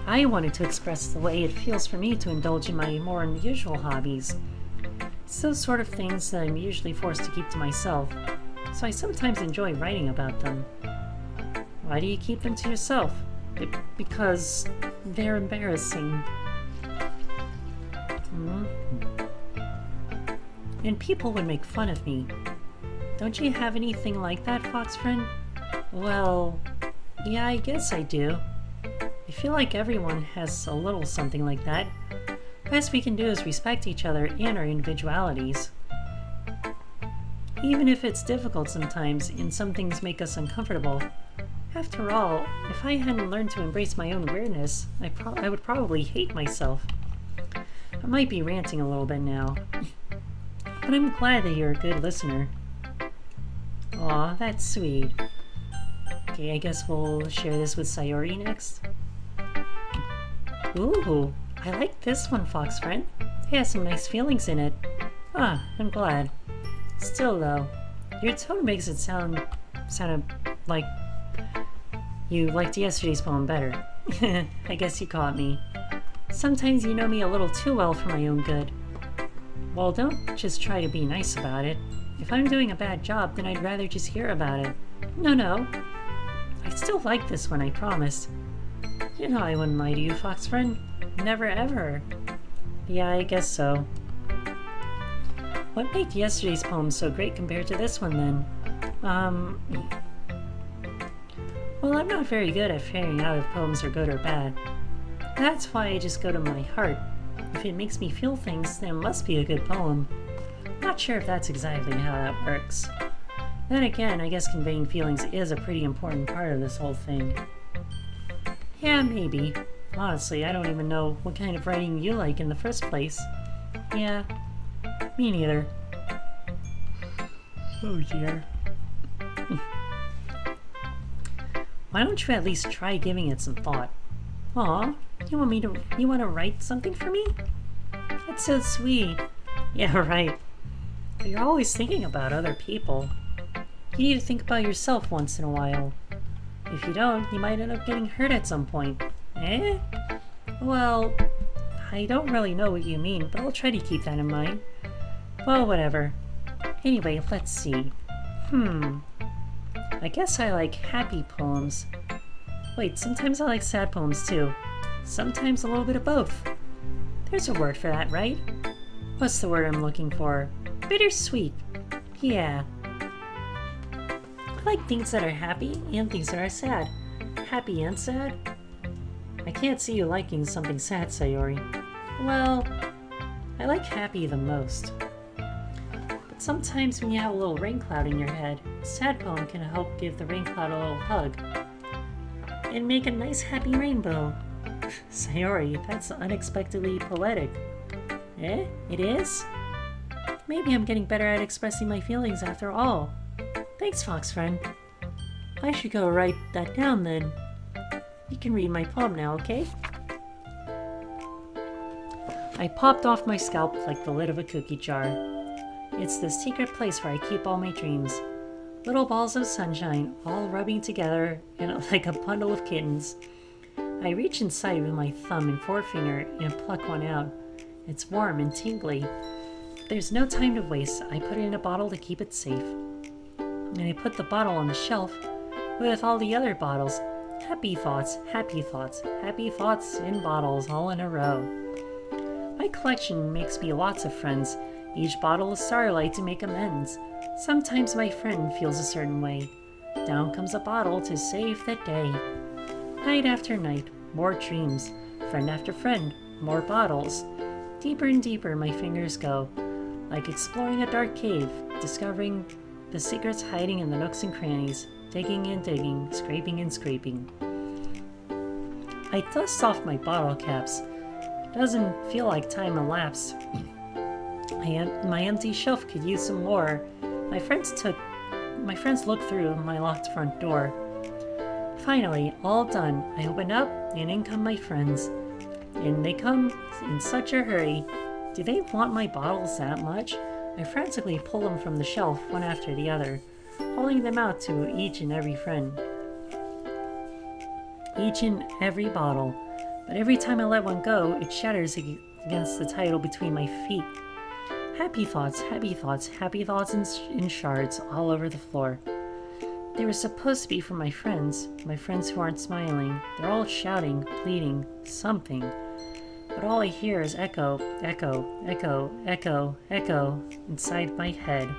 I wanted to express the way it feels for me to indulge in my more unusual hobbies. It's those sort of things that I'm usually forced to keep to myself, so I sometimes enjoy writing about them. Why do you keep them to yourself? Because they're embarrassing. And people would make fun of me. Don't you have anything like that, fox friend? Well, yeah, I guess I do. I feel like everyone has a little something like that. Best we can do is respect each other and our individualities. Even if it's difficult sometimes and some things make us uncomfortable. After all, if I hadn't learned to embrace my own weirdness, I would probably hate myself. I might be ranting a little bit now, but I'm glad that you're a good listener. Aw, that's sweet. Okay, I guess we'll share this with Sayori next. Ooh, I like this one, fox friend. It has some nice feelings in it. Ah, I'm glad. Still though, your tone makes it sound like you liked yesterday's poem better. I guess you caught me. Sometimes you know me a little too well for my own good. Well, don't just try to be nice about it. If I'm doing a bad job, then I'd rather just hear about it. No. I still like this one, I promise. You know I wouldn't lie to you, fox friend. Never ever. Yeah, I guess so. What made yesterday's poem so great compared to this one, then? Well, I'm not very good at figuring out if poems are good or bad. That's why I just go to my heart. If it makes me feel things, then it must be a good poem. Not sure if that's exactly how that works. Then again, I guess conveying feelings is a pretty important part of this whole thing. Yeah, maybe. Honestly, I don't even know what kind of writing you like in the first place. Yeah, me neither. Oh dear. Why don't you at least try giving it some thought? Aw, you want to write something for me? That's so sweet. Yeah, right. But you're always thinking about other people. You need to think about yourself once in a while. If you don't, you might end up getting hurt at some point. Eh? Well, I don't really know what you mean, but I'll try to keep that in mind. Well, whatever. Anyway, let's see. I guess I like happy poems. Wait, sometimes I like sad poems too. Sometimes a little bit of both. There's a word for that, right? What's the word I'm looking for? Bittersweet. Yeah. I like things that are happy and things that are sad. Happy and sad? I can't see you liking something sad, Sayori. Well, I like happy the most. But sometimes when you have a little rain cloud in your head, a sad poem can help give the rain cloud a little hug. And make a nice happy rainbow. Sayori, that's unexpectedly poetic. Eh? It is? Maybe I'm getting better at expressing my feelings after all. Thanks, fox friend. I should go write that down then. You can read my poem now, okay? I popped off my scalp like the lid of a cookie jar. It's the secret place where I keep all my dreams. Little balls of sunshine, all rubbing together like a bundle of kittens. I reach inside with my thumb and forefinger and pluck one out. It's warm and tingly. There's no time to waste. I put it in a bottle to keep it safe. And I put the bottle on the shelf with all the other bottles. Happy thoughts, happy thoughts, happy thoughts in bottles all in a row. My collection makes me lots of friends. Each bottle is starlight to make amends. Sometimes my friend feels a certain way. Down comes a bottle to save the day. Night after night, more dreams. Friend after friend, more bottles. Deeper and deeper my fingers go, like exploring a dark cave, discovering the secrets hiding in the nooks and crannies, digging and digging, scraping and scraping. I dust off my bottle caps. Doesn't feel like time elapsed. My empty shelf could use some more. My friends looked through my locked front door. Finally, all done. I open up, and in come my friends. And they come in such a hurry. Do they want my bottles that much? I frantically pull them from the shelf, one after the other, holding them out to each and every friend. Each and every bottle. But every time I let one go, it shatters against the title between my feet. Happy thoughts, happy thoughts, happy thoughts in shards all over the floor. They were supposed to be for my friends who aren't smiling. They're all shouting, pleading, something. But all I hear is echo, echo, echo, echo, echo inside my head.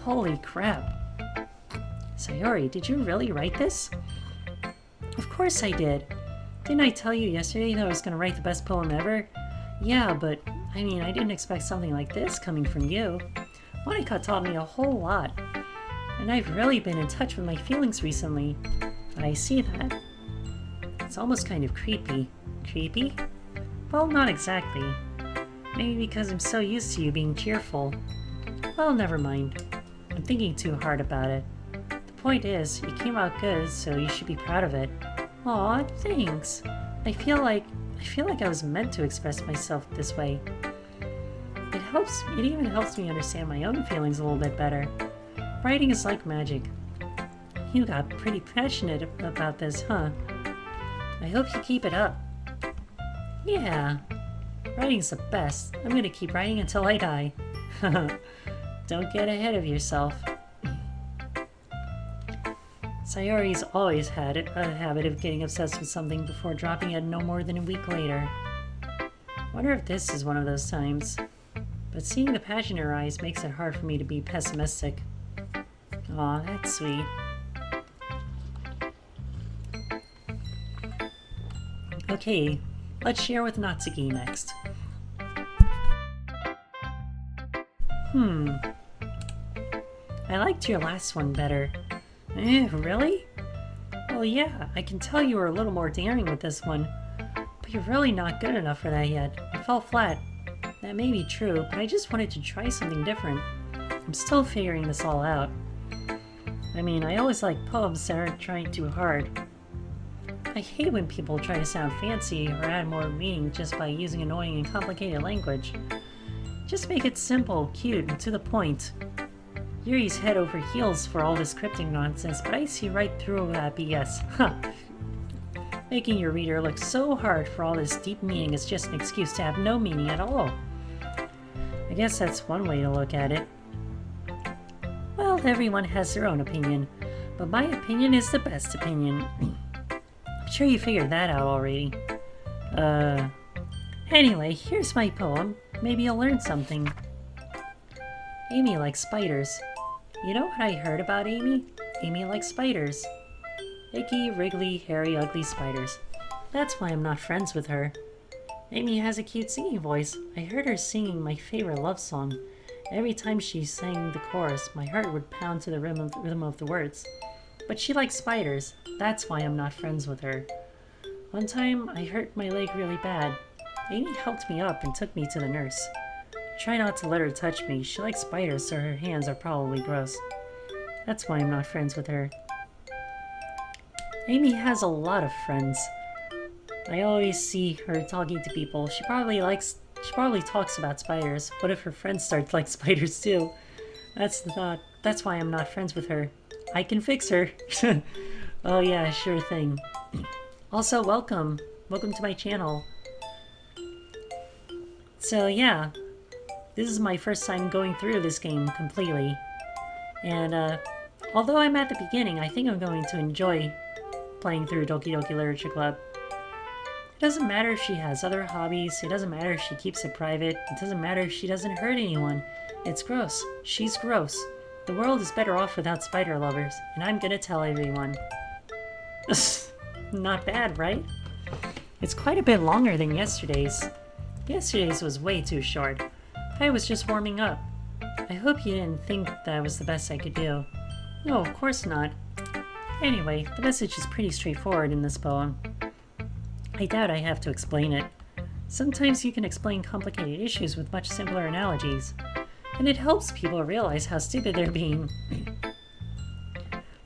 Holy crap. Sayori, did you really write this? Of course I did. Didn't I tell you yesterday that I was going to write the best poem ever? Yeah, but I didn't expect something like this coming from you. Monika taught me a whole lot. And I've really been in touch with my feelings recently. I see that. It's almost kind of creepy. Creepy? Well, not exactly. Maybe because I'm so used to you being cheerful. Well, never mind. I'm thinking too hard about it. The point is, you came out good, so you should be proud of it. Aw, thanks. I feel like I was meant to express myself this way. It even helps me understand my own feelings a little bit better. Writing is like magic. You got pretty passionate about this, huh? I hope you keep it up. Yeah, writing's the best. I'm gonna keep writing until I die. Don't get ahead of yourself. Sayori's always had a habit of getting obsessed with something before dropping it no more than a week later. Wonder if this is one of those times. But seeing the passion in her eyes makes it hard for me to be pessimistic. Aw, that's sweet. Okay, let's share with Natsuki next. I liked your last one better. Really? Well, yeah, I can tell you were a little more daring with this one. But you're really not good enough for that yet. I fell flat. That may be true, but I just wanted to try something different. I'm still figuring this all out. I always like poems that aren't trying too hard. I hate when people try to sound fancy or add more meaning just by using annoying and complicated language. Just make it simple, cute, and to the point. Yuri's head over heels for all this cryptic nonsense, but I see right through that BS. Huh. Making your reader look so hard for all this deep meaning is just an excuse to have no meaning at all. I guess that's one way to look at it. Well, everyone has their own opinion, but my opinion is the best opinion. I'm sure you figured that out already. Anyway, here's my poem. Maybe you'll learn something. Amy likes spiders. You know what I heard about Amy? Amy likes spiders. Icky, wriggly, hairy, ugly spiders. That's why I'm not friends with her. Amy has a cute singing voice. I heard her singing my favorite love song. Every time she sang the chorus, my heart would pound to the rhythm of the words. But she likes spiders. That's why I'm not friends with her. One time, I hurt my leg really bad. Amy helped me up and took me to the nurse. Try not to let her touch me. She likes spiders, so her hands are probably gross. That's why I'm not friends with her. Amy has a lot of friends. I always see her talking to people. She probably talks about spiders. What if her friends start to like spiders too? That's the thought. That's why I'm not friends with her. I can fix her. Oh yeah, sure thing. Also, welcome. Welcome to my channel. So yeah, This is my first time going through this game completely. And although I'm at the beginning, I think I'm going to enjoy playing through Doki Doki Literature Club. It doesn't matter if she has other hobbies, it doesn't matter if she keeps it private, it doesn't matter if she doesn't hurt anyone. It's gross. She's gross. The world is better off without spider lovers, and I'm gonna tell everyone. Not bad, right? It's quite a bit longer than yesterday's. Yesterday's was way too short. I was just warming up. I hope you didn't think that was the best I could do. No, of course not. Anyway, the message is pretty straightforward in this poem. I doubt I have to explain it. Sometimes you can explain complicated issues with much simpler analogies, and it helps people realize how stupid they're being.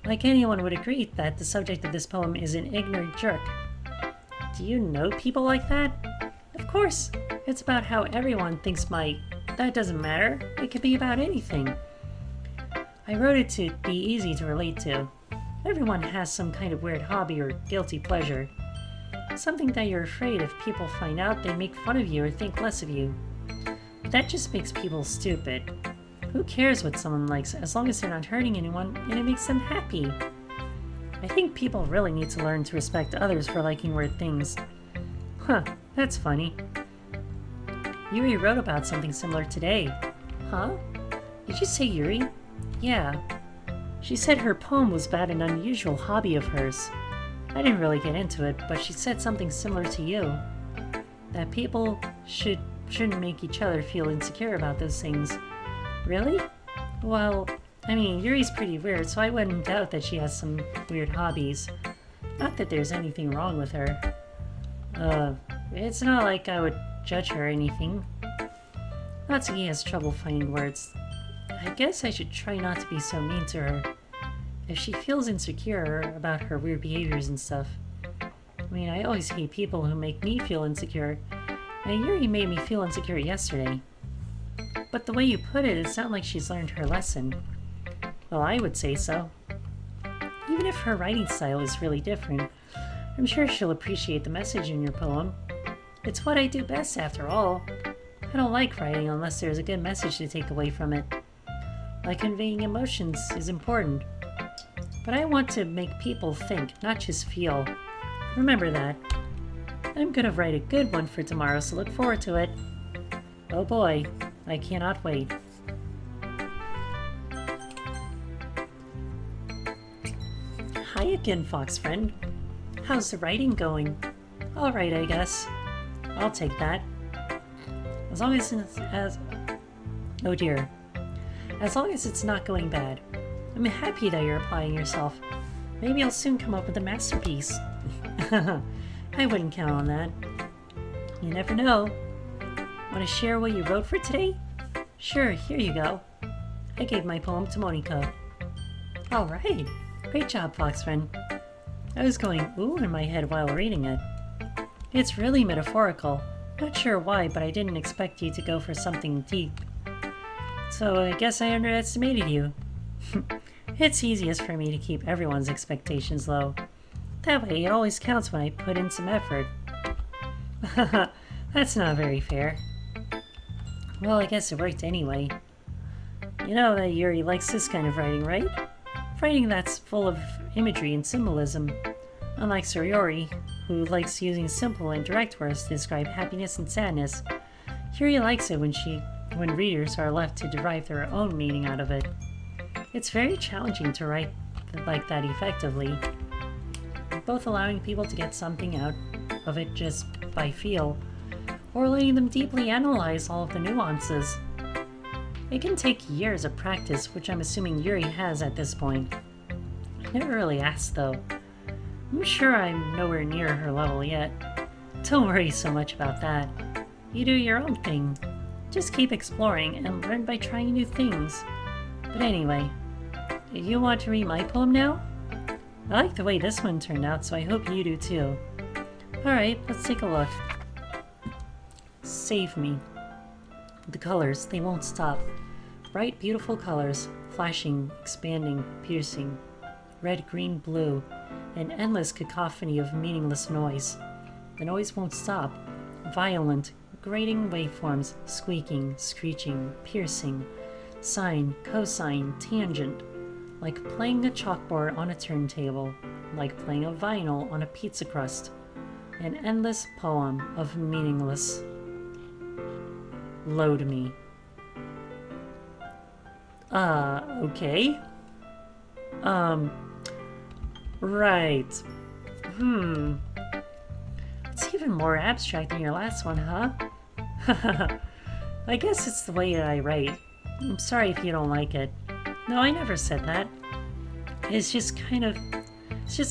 Like anyone would agree that the subject of this poem is an ignorant jerk. Do you know people like that? Of course, it's about how everyone thinks that doesn't matter. It could be about anything. I wrote it to be easy to relate to. Everyone has some kind of weird hobby or guilty pleasure. Something that you're afraid if people find out they make fun of you or think less of you. That just makes people stupid. Who cares what someone likes as long as they're not hurting anyone and it makes them happy? I think people really need to learn to respect others for liking weird things. Huh, that's funny. Yuri wrote about something similar today. Huh? Did you say Yuri? Yeah. She said her poem was about an unusual hobby of hers. I didn't really get into it, but she said something similar to you. That people shouldn't make each other feel insecure about those things. Really? Well, I mean, Yuri's pretty weird, so I wouldn't doubt that she has some weird hobbies. Not that there's anything wrong with her. It's not like I would judge her or anything. Natsuki has trouble finding words. I guess I should try not to be so mean to her. If she feels insecure about her weird behaviors and stuff. I mean, I always hate people who make me feel insecure. And Yuri made me feel insecure yesterday. But the way you put it, it sounds like she's learned her lesson. Well, I would say so. Even if her writing style is really different, I'm sure she'll appreciate the message in your poem. It's what I do best, after all. I don't like writing unless there's a good message to take away from it. Like conveying emotions is important. But I want to make people think, not just feel. Remember that. I'm gonna write a good one for tomorrow, so look forward to it. Oh boy, I cannot wait. Hi again, Fox friend. How's the writing going? Alright, I guess. I'll take that. As long as oh dear. As long as it's not going bad. I'm happy that you're applying yourself. Maybe I'll soon come up with a masterpiece. I wouldn't count on that. You never know. Want to share what you wrote for today? Sure, here you go. I gave my poem to Monika. Alright. Great job, Fox friend. I was going ooh in my head while reading it. It's really metaphorical. Not sure why, but I didn't expect you to go for something deep. So I guess I underestimated you. It's easiest for me to keep everyone's expectations low. That way it always counts when I put in some effort. That's not very fair. Well, I guess it worked anyway. You know that Yuri likes this kind of writing, right? Writing that's full of imagery and symbolism. Unlike Soriori, who likes using simple and direct words to describe happiness and sadness, Yuri likes it when readers are left to derive their own meaning out of it. It's very challenging to write like that effectively, both allowing people to get something out of it just by feel, or letting them deeply analyze all of the nuances. It can take years of practice, which I'm assuming Yuri has at this point. I never really asked though. I'm sure I'm nowhere near her level yet. Don't worry so much about that. You do your own thing. Just keep exploring and learn by trying new things. But anyway, you want to read my poem now? I like the way this one turned out, so I hope you do too. Alright, let's take a look. Save me. The colors, they won't stop. Bright, beautiful colors, flashing, expanding, piercing. Red, green, blue. An endless cacophony of meaningless noise. The noise won't stop. Violent, grating waveforms, squeaking, screeching, piercing, sine, cosine, tangent, like playing a chalkboard on a turntable, like playing a vinyl on a pizza crust. An endless poem of meaningless. Load me. Okay. Right. It's even more abstract than your last one, huh? I guess it's the way I write. I'm sorry if you don't like it. No, I never said that. It's just the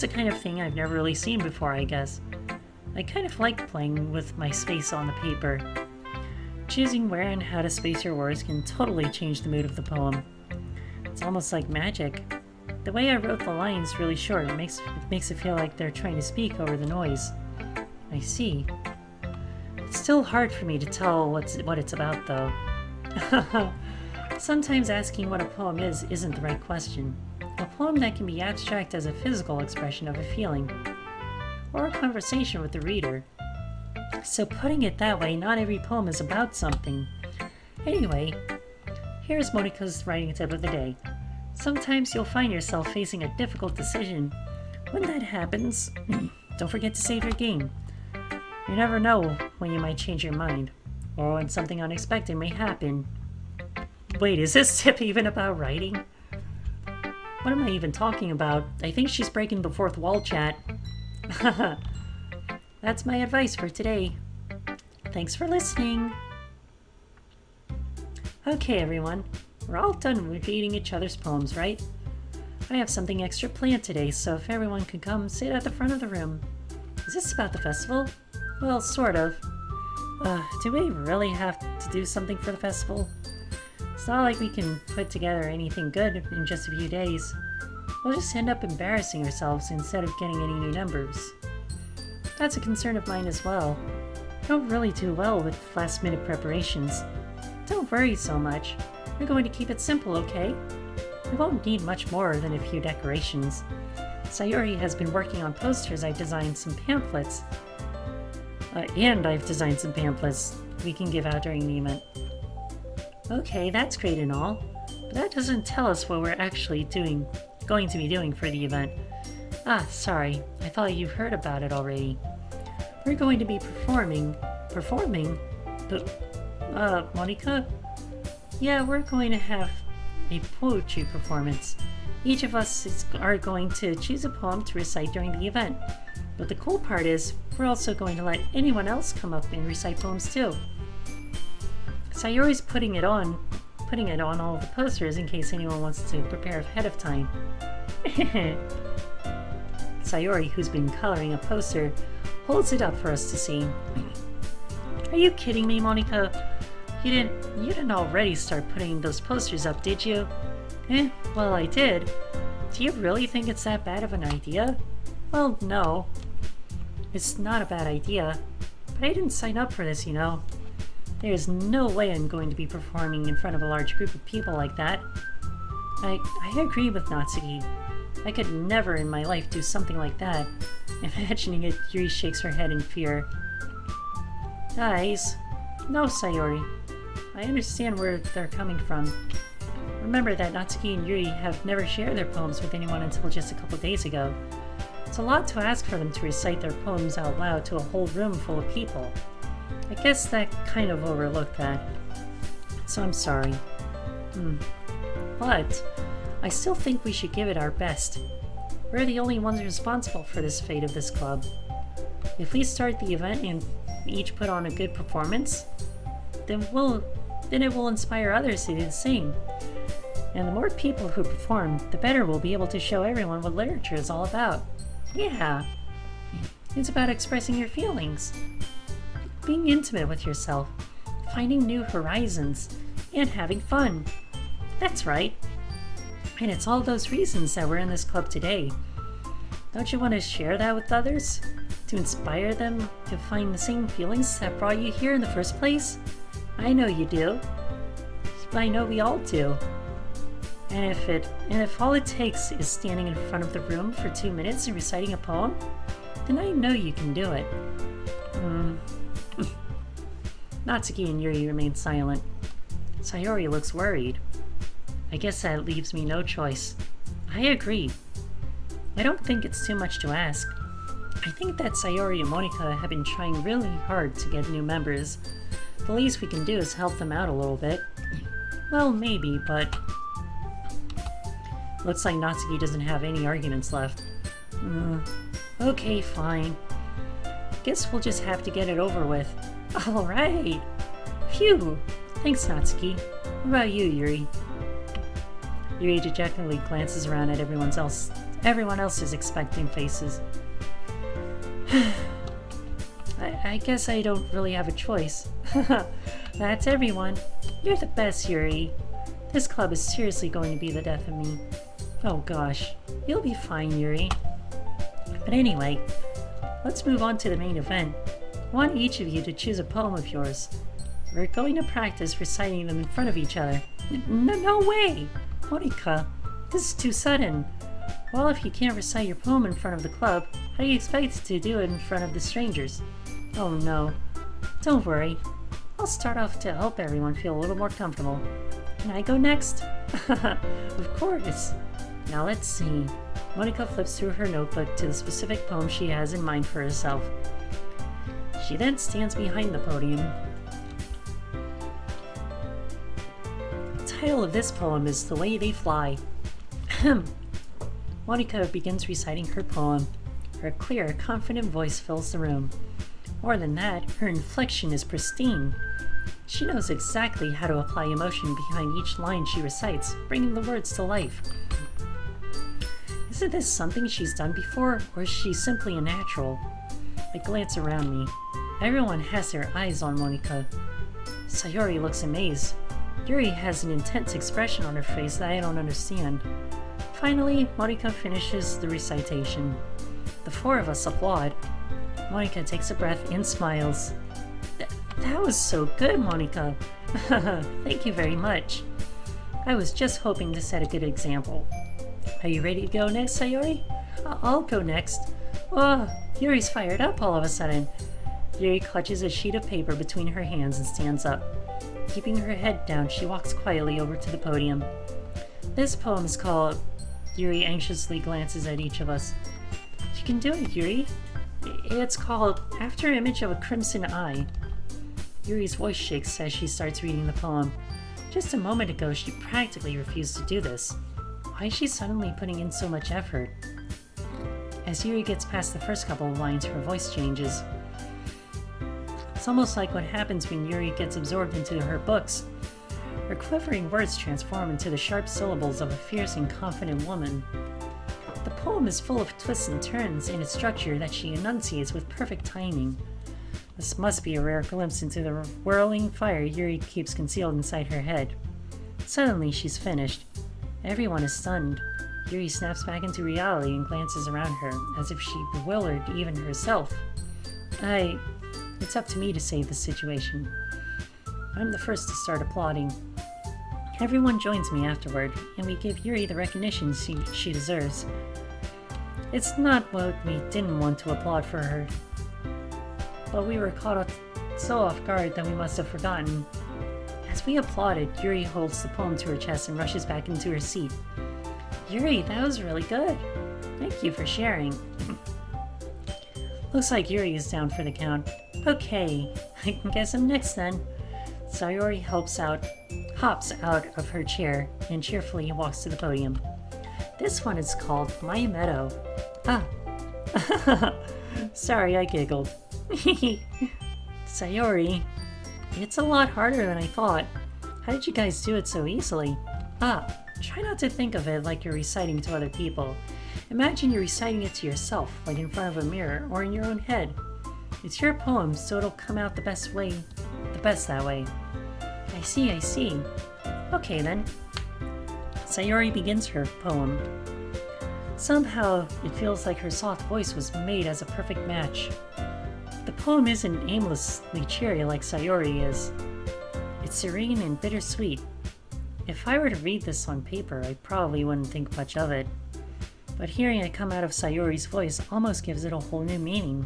kind of thing I've never really seen before, I guess. I kind of like playing with my space on the paper. Choosing where and how to space your words can totally change the mood of the poem. It's almost like magic. The way I wrote the lines really short makes it feel like they're trying to speak over the noise. I see. It's still hard for me to tell what it's about, though. Sometimes asking what a poem is isn't the right question. A poem that can be abstract as a physical expression of a feeling, or a conversation with the reader. So putting it that way, not every poem is about something. Anyway, here's Monica's writing tip of the day. Sometimes you'll find yourself facing a difficult decision. When that happens, don't forget to save your game. You never know when you might change your mind, or when something unexpected may happen. Wait, is this tip even about writing? What am I even talking about? I think she's breaking the fourth wall, chat. That's my advice for today. Thanks for listening. Okay, everyone. We're all done with reading each other's poems, right? I have something extra planned today, so if everyone could come sit at the front of the room. Is this about the festival? Well, sort of. Do we really have to do something for the festival? It's not like we can put together anything good in just a few days. We'll just end up embarrassing ourselves instead of getting any new numbers. That's a concern of mine as well. I don't really do well with last-minute preparations. Don't worry so much. We're going to keep it simple, okay? We won't need much more than a few decorations. Sayori has been working on posters. I've designed some pamphlets. We can give out during the event. Okay, that's great and all, but that doesn't tell us what we're actually going to be doing for the event. Ah, sorry, I thought you heard about it already. We're going to be performing? Monica? Yeah, we're going to have a poetry performance. Each of us are going to choose a poem to recite during the event. But the cool part is, we're also going to let anyone else come up and recite poems too. Sayori's putting it on all the posters in case anyone wants to prepare ahead of time. Sayori, who's been coloring a poster, holds it up for us to see. Are you kidding me, Monica? You didn't already start putting those posters up, did you? Well, I did. Do you really think it's that bad of an idea? Well, no. It's not a bad idea. But I didn't sign up for this, you know. There's no way I'm going to be performing in front of a large group of people like that. I agree with Natsuki. I could never in my life do something like that. Imagining it, Yuri shakes her head in fear. Guys. No, Sayori. I understand where they're coming from. Remember that Natsuki and Yuri have never shared their poems with anyone until just a couple days ago. It's a lot to ask for them to recite their poems out loud to a whole room full of people. I guess that kind of overlooked that. So I'm sorry. But I still think we should give it our best. We're the only ones responsible for this fate of this club. If we start the event and each put on a good performance, then it will inspire others to do the same. And the more people who perform, the better we'll be able to show everyone what literature is all about. Yeah, it's about expressing your feelings, being intimate with yourself, finding new horizons, and having fun. That's right. And it's all those reasons that we're in this club today. Don't you want to share that with others? To inspire them to find the same feelings that brought you here in the first place? I know you do. I know we all do. And if all it takes is standing in front of the room for 2 minutes and reciting a poem, then I know you can do it. Natsuki and Yuri remain silent. Sayori looks worried. I guess that leaves me no choice. I agree. I don't think it's too much to ask. I think that Sayori and Monika have been trying really hard to get new members. The least we can do is help them out a little bit. Well, maybe, but... Looks like Natsuki doesn't have any arguments left. Okay, fine. Guess we'll just have to get it over with. Alright! Phew! Thanks, Natsuki. What about you, Yuri? Yuri dejectedly glances around at everyone else's expecting faces. I guess I don't really have a choice. That's everyone. You're the best, Yuri. This club is seriously going to be the death of me. Oh gosh. You'll be fine, Yuri. But anyway, let's move on to the main event. I want each of you to choose a poem of yours. We're going to practice reciting them in front of each other. No way! Monika, this is too sudden. Well, if you can't recite your poem in front of the club, how do you expect to do it in front of the strangers? Oh no. Don't worry. I'll start off to help everyone feel a little more comfortable. Can I go next? Of course. Now let's see. Monika flips through her notebook to the specific poem she has in mind for herself. She then stands behind the podium. The title of this poem is The Way They Fly. Monika begins reciting her poem. Her clear, confident voice fills the room. More than that, her inflection is pristine. She knows exactly how to apply emotion behind each line she recites, bringing the words to life. Isn't this something she's done before, or is she simply a natural? I glance around me. Everyone has their eyes on Monika. Sayori looks amazed. Yuri has an intense expression on her face that I don't understand. Finally, Monika finishes the recitation. The four of us applaud. Monika takes a breath and smiles. That was so good, Monika. Thank you very much. I was just hoping to set a good example. Are you ready to go next, Sayori? I'll go next. Oh, Yuri's fired up all of a sudden. Yuri clutches a sheet of paper between her hands and stands up. Keeping her head down, she walks quietly over to the podium. This poem is called... Yuri anxiously glances at each of us. You can do it, Yuri. It's called After Image of a Crimson Eye. Yuri's voice shakes as she starts reading the poem. Just a moment ago, she practically refused to do this. Why is she suddenly putting in so much effort? As Yuri gets past the first couple of lines, her voice changes. It's almost like what happens when Yuri gets absorbed into her books. Her quivering words transform into the sharp syllables of a fierce and confident woman. The poem is full of twists and turns in its structure that she enunciates with perfect timing. This must be a rare glimpse into the whirling fire Yuri keeps concealed inside her head. Suddenly, she's finished. Everyone is stunned. Yuri snaps back into reality and glances around her, as if she bewildered even herself. It's up to me to save the situation. I'm the first to start applauding. Everyone joins me afterward, and we give Yuri the recognition she deserves. It's not what we didn't want to applaud for her, but we were caught so off guard that we must have forgotten. As we applauded, Yuri holds the poem to her chest and rushes back into her seat. Yuri, that was really good. Thank you for sharing. Looks like Yuri is down for the count. Okay, I guess I'm next then. Sayori hops out of her chair and cheerfully walks to the podium. This one is called My Meadow. Sorry, I giggled. Sayori, it's a lot harder than I thought. How did you guys do it so easily? Try not to think of it like you're reciting to other people. Imagine you're reciting it to yourself, like in front of a mirror or in your own head. It's your poem, so it'll come out the best that way. I see. Okay then. Sayori begins her poem. Somehow, it feels like her soft voice was made as a perfect match. The poem isn't aimlessly cheery like Sayori is. It's serene and bittersweet. If I were to read this on paper, I probably wouldn't think much of it. But hearing it come out of Sayori's voice almost gives it a whole new meaning.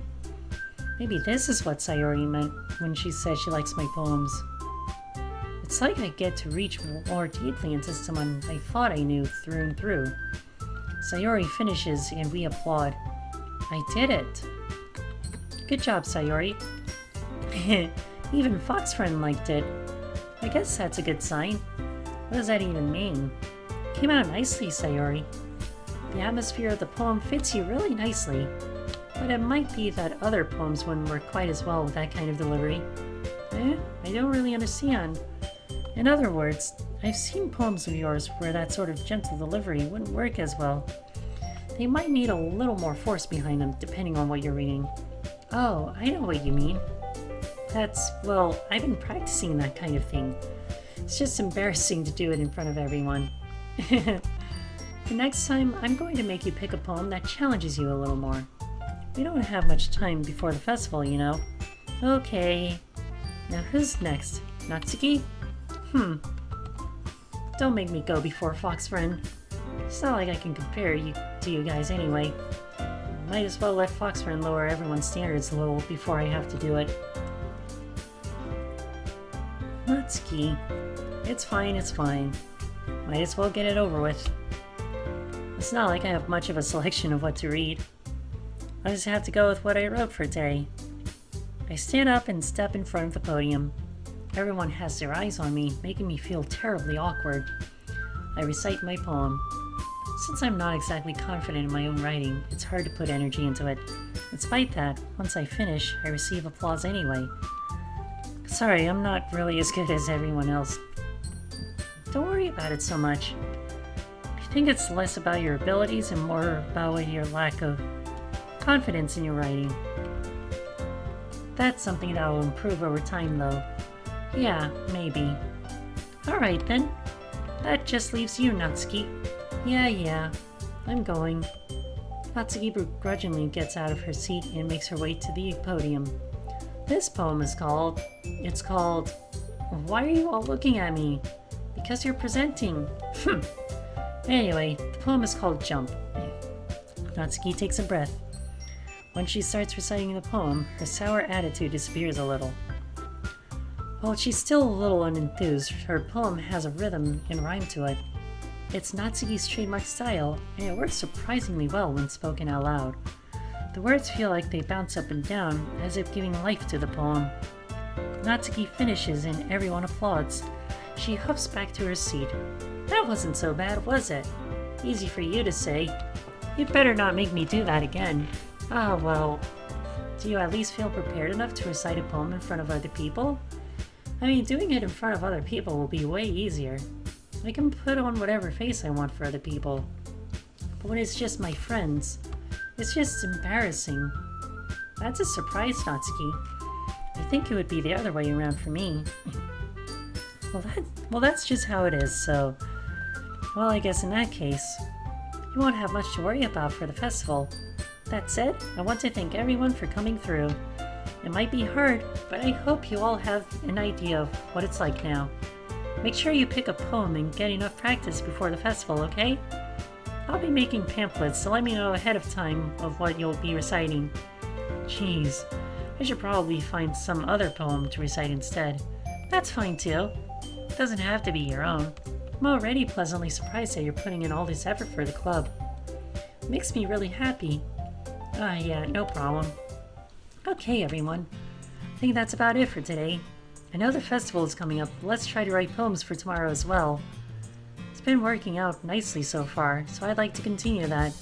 Maybe this is what Sayori meant when she said she likes my poems. It's like I get to reach more deeply into someone I thought I knew through and through. Sayori finishes and we applaud. I did it! Good job, Sayori. Even Fox Friend liked it. I guess that's a good sign. What does that even mean? Came out nicely, Sayori. The atmosphere of the poem fits you really nicely. But it might be that other poems wouldn't work quite as well with that kind of delivery. I don't really understand. In other words, I've seen poems of yours where that sort of gentle delivery wouldn't work as well. They might need a little more force behind them, depending on what you're reading. Oh, I know what you mean. Well, I've been practicing that kind of thing. It's just embarrassing to do it in front of everyone. The next time, I'm going to make you pick a poem that challenges you a little more. We don't have much time before the festival, you know. Okay. Now who's next? Natsuki? Don't make me go before Fox Friend. It's not like I can compare you to you guys anyway. Might as well let Fox Friend lower everyone's standards a little before I have to do it. Natsuki. It's fine. Might as well get it over with. It's not like I have much of a selection of what to read. I just have to go with what I wrote for today. I stand up and step in front of the podium. Everyone has their eyes on me, making me feel terribly awkward. I recite my poem. Since I'm not exactly confident in my own writing, it's hard to put energy into it. Despite that, once I finish, I receive applause anyway. Sorry, I'm not really as good as everyone else. Don't worry about it so much. I think it's less about your abilities and more about your lack of confidence in your writing. That's something that will improve over time, though. Yeah, maybe. Alright then. That just leaves you, Natsuki. Yeah, I'm going. Natsuki begrudgingly gets out of her seat and makes her way to the podium. This poem is called... Why are you all looking at me? Because you're presenting. Anyway, the poem is called Jump. Natsuki takes a breath. When she starts reciting the poem, her sour attitude disappears a little. While she's still a little unenthused, her poem has a rhythm and rhyme to it. It's Natsuki's trademark style, and it works surprisingly well when spoken out loud. The words feel like they bounce up and down, as if giving life to the poem. Natsuki finishes and everyone applauds. She huffs back to her seat. That wasn't so bad, was it? Easy for you to say. You'd better not make me do that again. Well, do you at least feel prepared enough to recite a poem in front of other people? I mean, doing it in front of other people will be way easier. I can put on whatever face I want for other people. But when it's just my friends, it's just embarrassing. That's a surprise, Natsuki. I think it would be the other way around for me. Well, that's just how it is, so... Well, I guess in that case, you won't have much to worry about for the festival. That said, I want to thank everyone for coming through. It might be hard, but I hope you all have an idea of what it's like now. Make sure you pick a poem and get enough practice before the festival, okay? I'll be making pamphlets, so let me know ahead of time of what you'll be reciting. Jeez, I should probably find some other poem to recite instead. That's fine too. It doesn't have to be your own. I'm already pleasantly surprised that you're putting in all this effort for the club. It makes me really happy. Yeah, no problem. Okay, everyone. I think that's about it for today. I know the festival is coming up, but let's try to write poems for tomorrow as well. It's been working out nicely so far, so I'd like to continue that.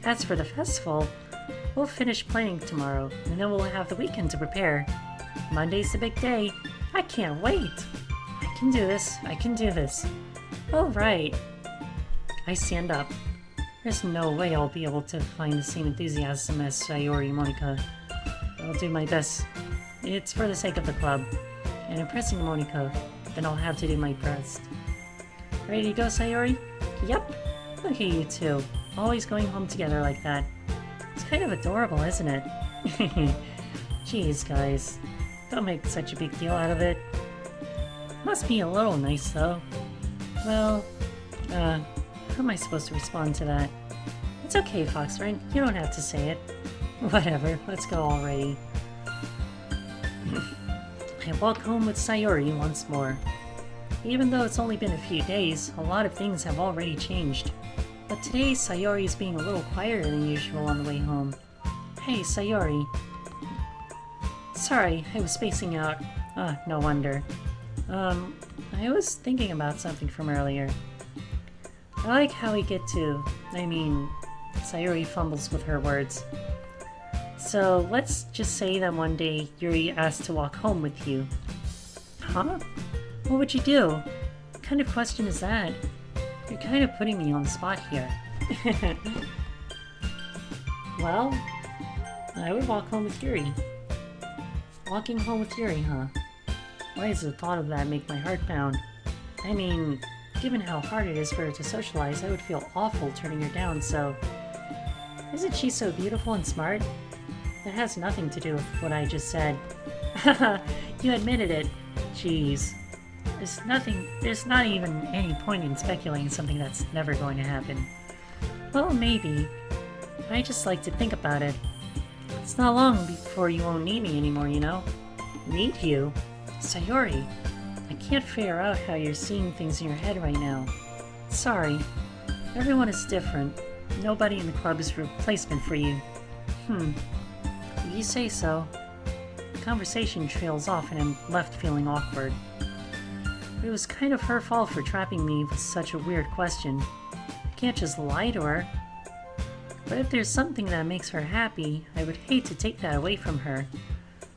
As for the festival, we'll finish planning tomorrow, and then we'll have the weekend to prepare. Monday's the big day. I can't wait! I can do this. Alright. I stand up. There's no way I'll be able to find the same enthusiasm as Sayori Monika. I'll do my best. It's for the sake of the club. And impressing Monika, then I'll have to do my best. Ready to go, Sayori? Yep. Look at you two, always going home together like that. It's kind of adorable, isn't it? Jeez, guys. Don't make such a big deal out of it. Must be a little nice, though. Well, how am I supposed to respond to that? It's okay, Foxfriend. You don't have to say it. Whatever, let's go already. I walk home with Sayori once more. Even though it's only been a few days, a lot of things have already changed. But today, Sayori is being a little quieter than usual on the way home. Hey, Sayori. Sorry, I was spacing out. No wonder. I was thinking about something from earlier. I like how we get to... Sayori fumbles with her words. So, let's just say that one day Yuri asked to walk home with you. Huh? What would you do? What kind of question is that? You're kind of putting me on the spot here. Well, I would walk home with Yuri. Walking home with Yuri, huh? Why does the thought of that make my heart pound? I mean, given how hard it is for her to socialize, I would feel awful turning her down, so... Isn't she so beautiful and smart? That has nothing to do with what I just said. Haha, you admitted it. Jeez. There's not even any point in speculating something that's never going to happen. Well, maybe. I just like to think about it. It's not long before you won't need me anymore, you know? Need you? Sayori, I can't figure out how you're seeing things in your head right now. Sorry. Everyone is different. Nobody in the club is a replacement for you. If you say so. The conversation trails off and I'm left feeling awkward. It was kind of her fault for trapping me with such a weird question. I can't just lie to her. But if there's something that makes her happy, I would hate to take that away from her.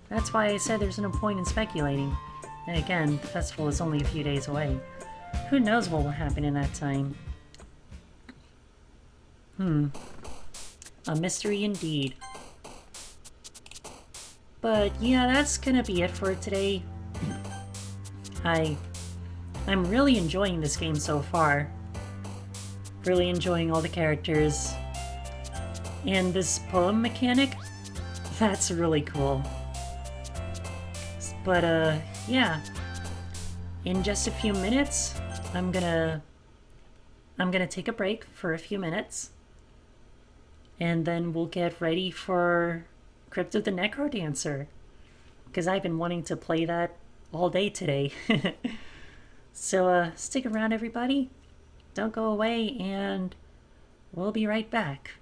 That's why I said there's no point in speculating. And again, the festival is only a few days away. Who knows what will happen in that time? A mystery indeed. But yeah, that's gonna be it for today. I'm really enjoying this game so far. Really enjoying all the characters. And this poem mechanic, that's really cool. But yeah. In just a few minutes, I'm gonna take a break for a few minutes. And then we'll get ready for Crypt of the Necrodancer. Because I've been wanting to play that all day today. So stick around everybody. Don't go away and we'll be right back.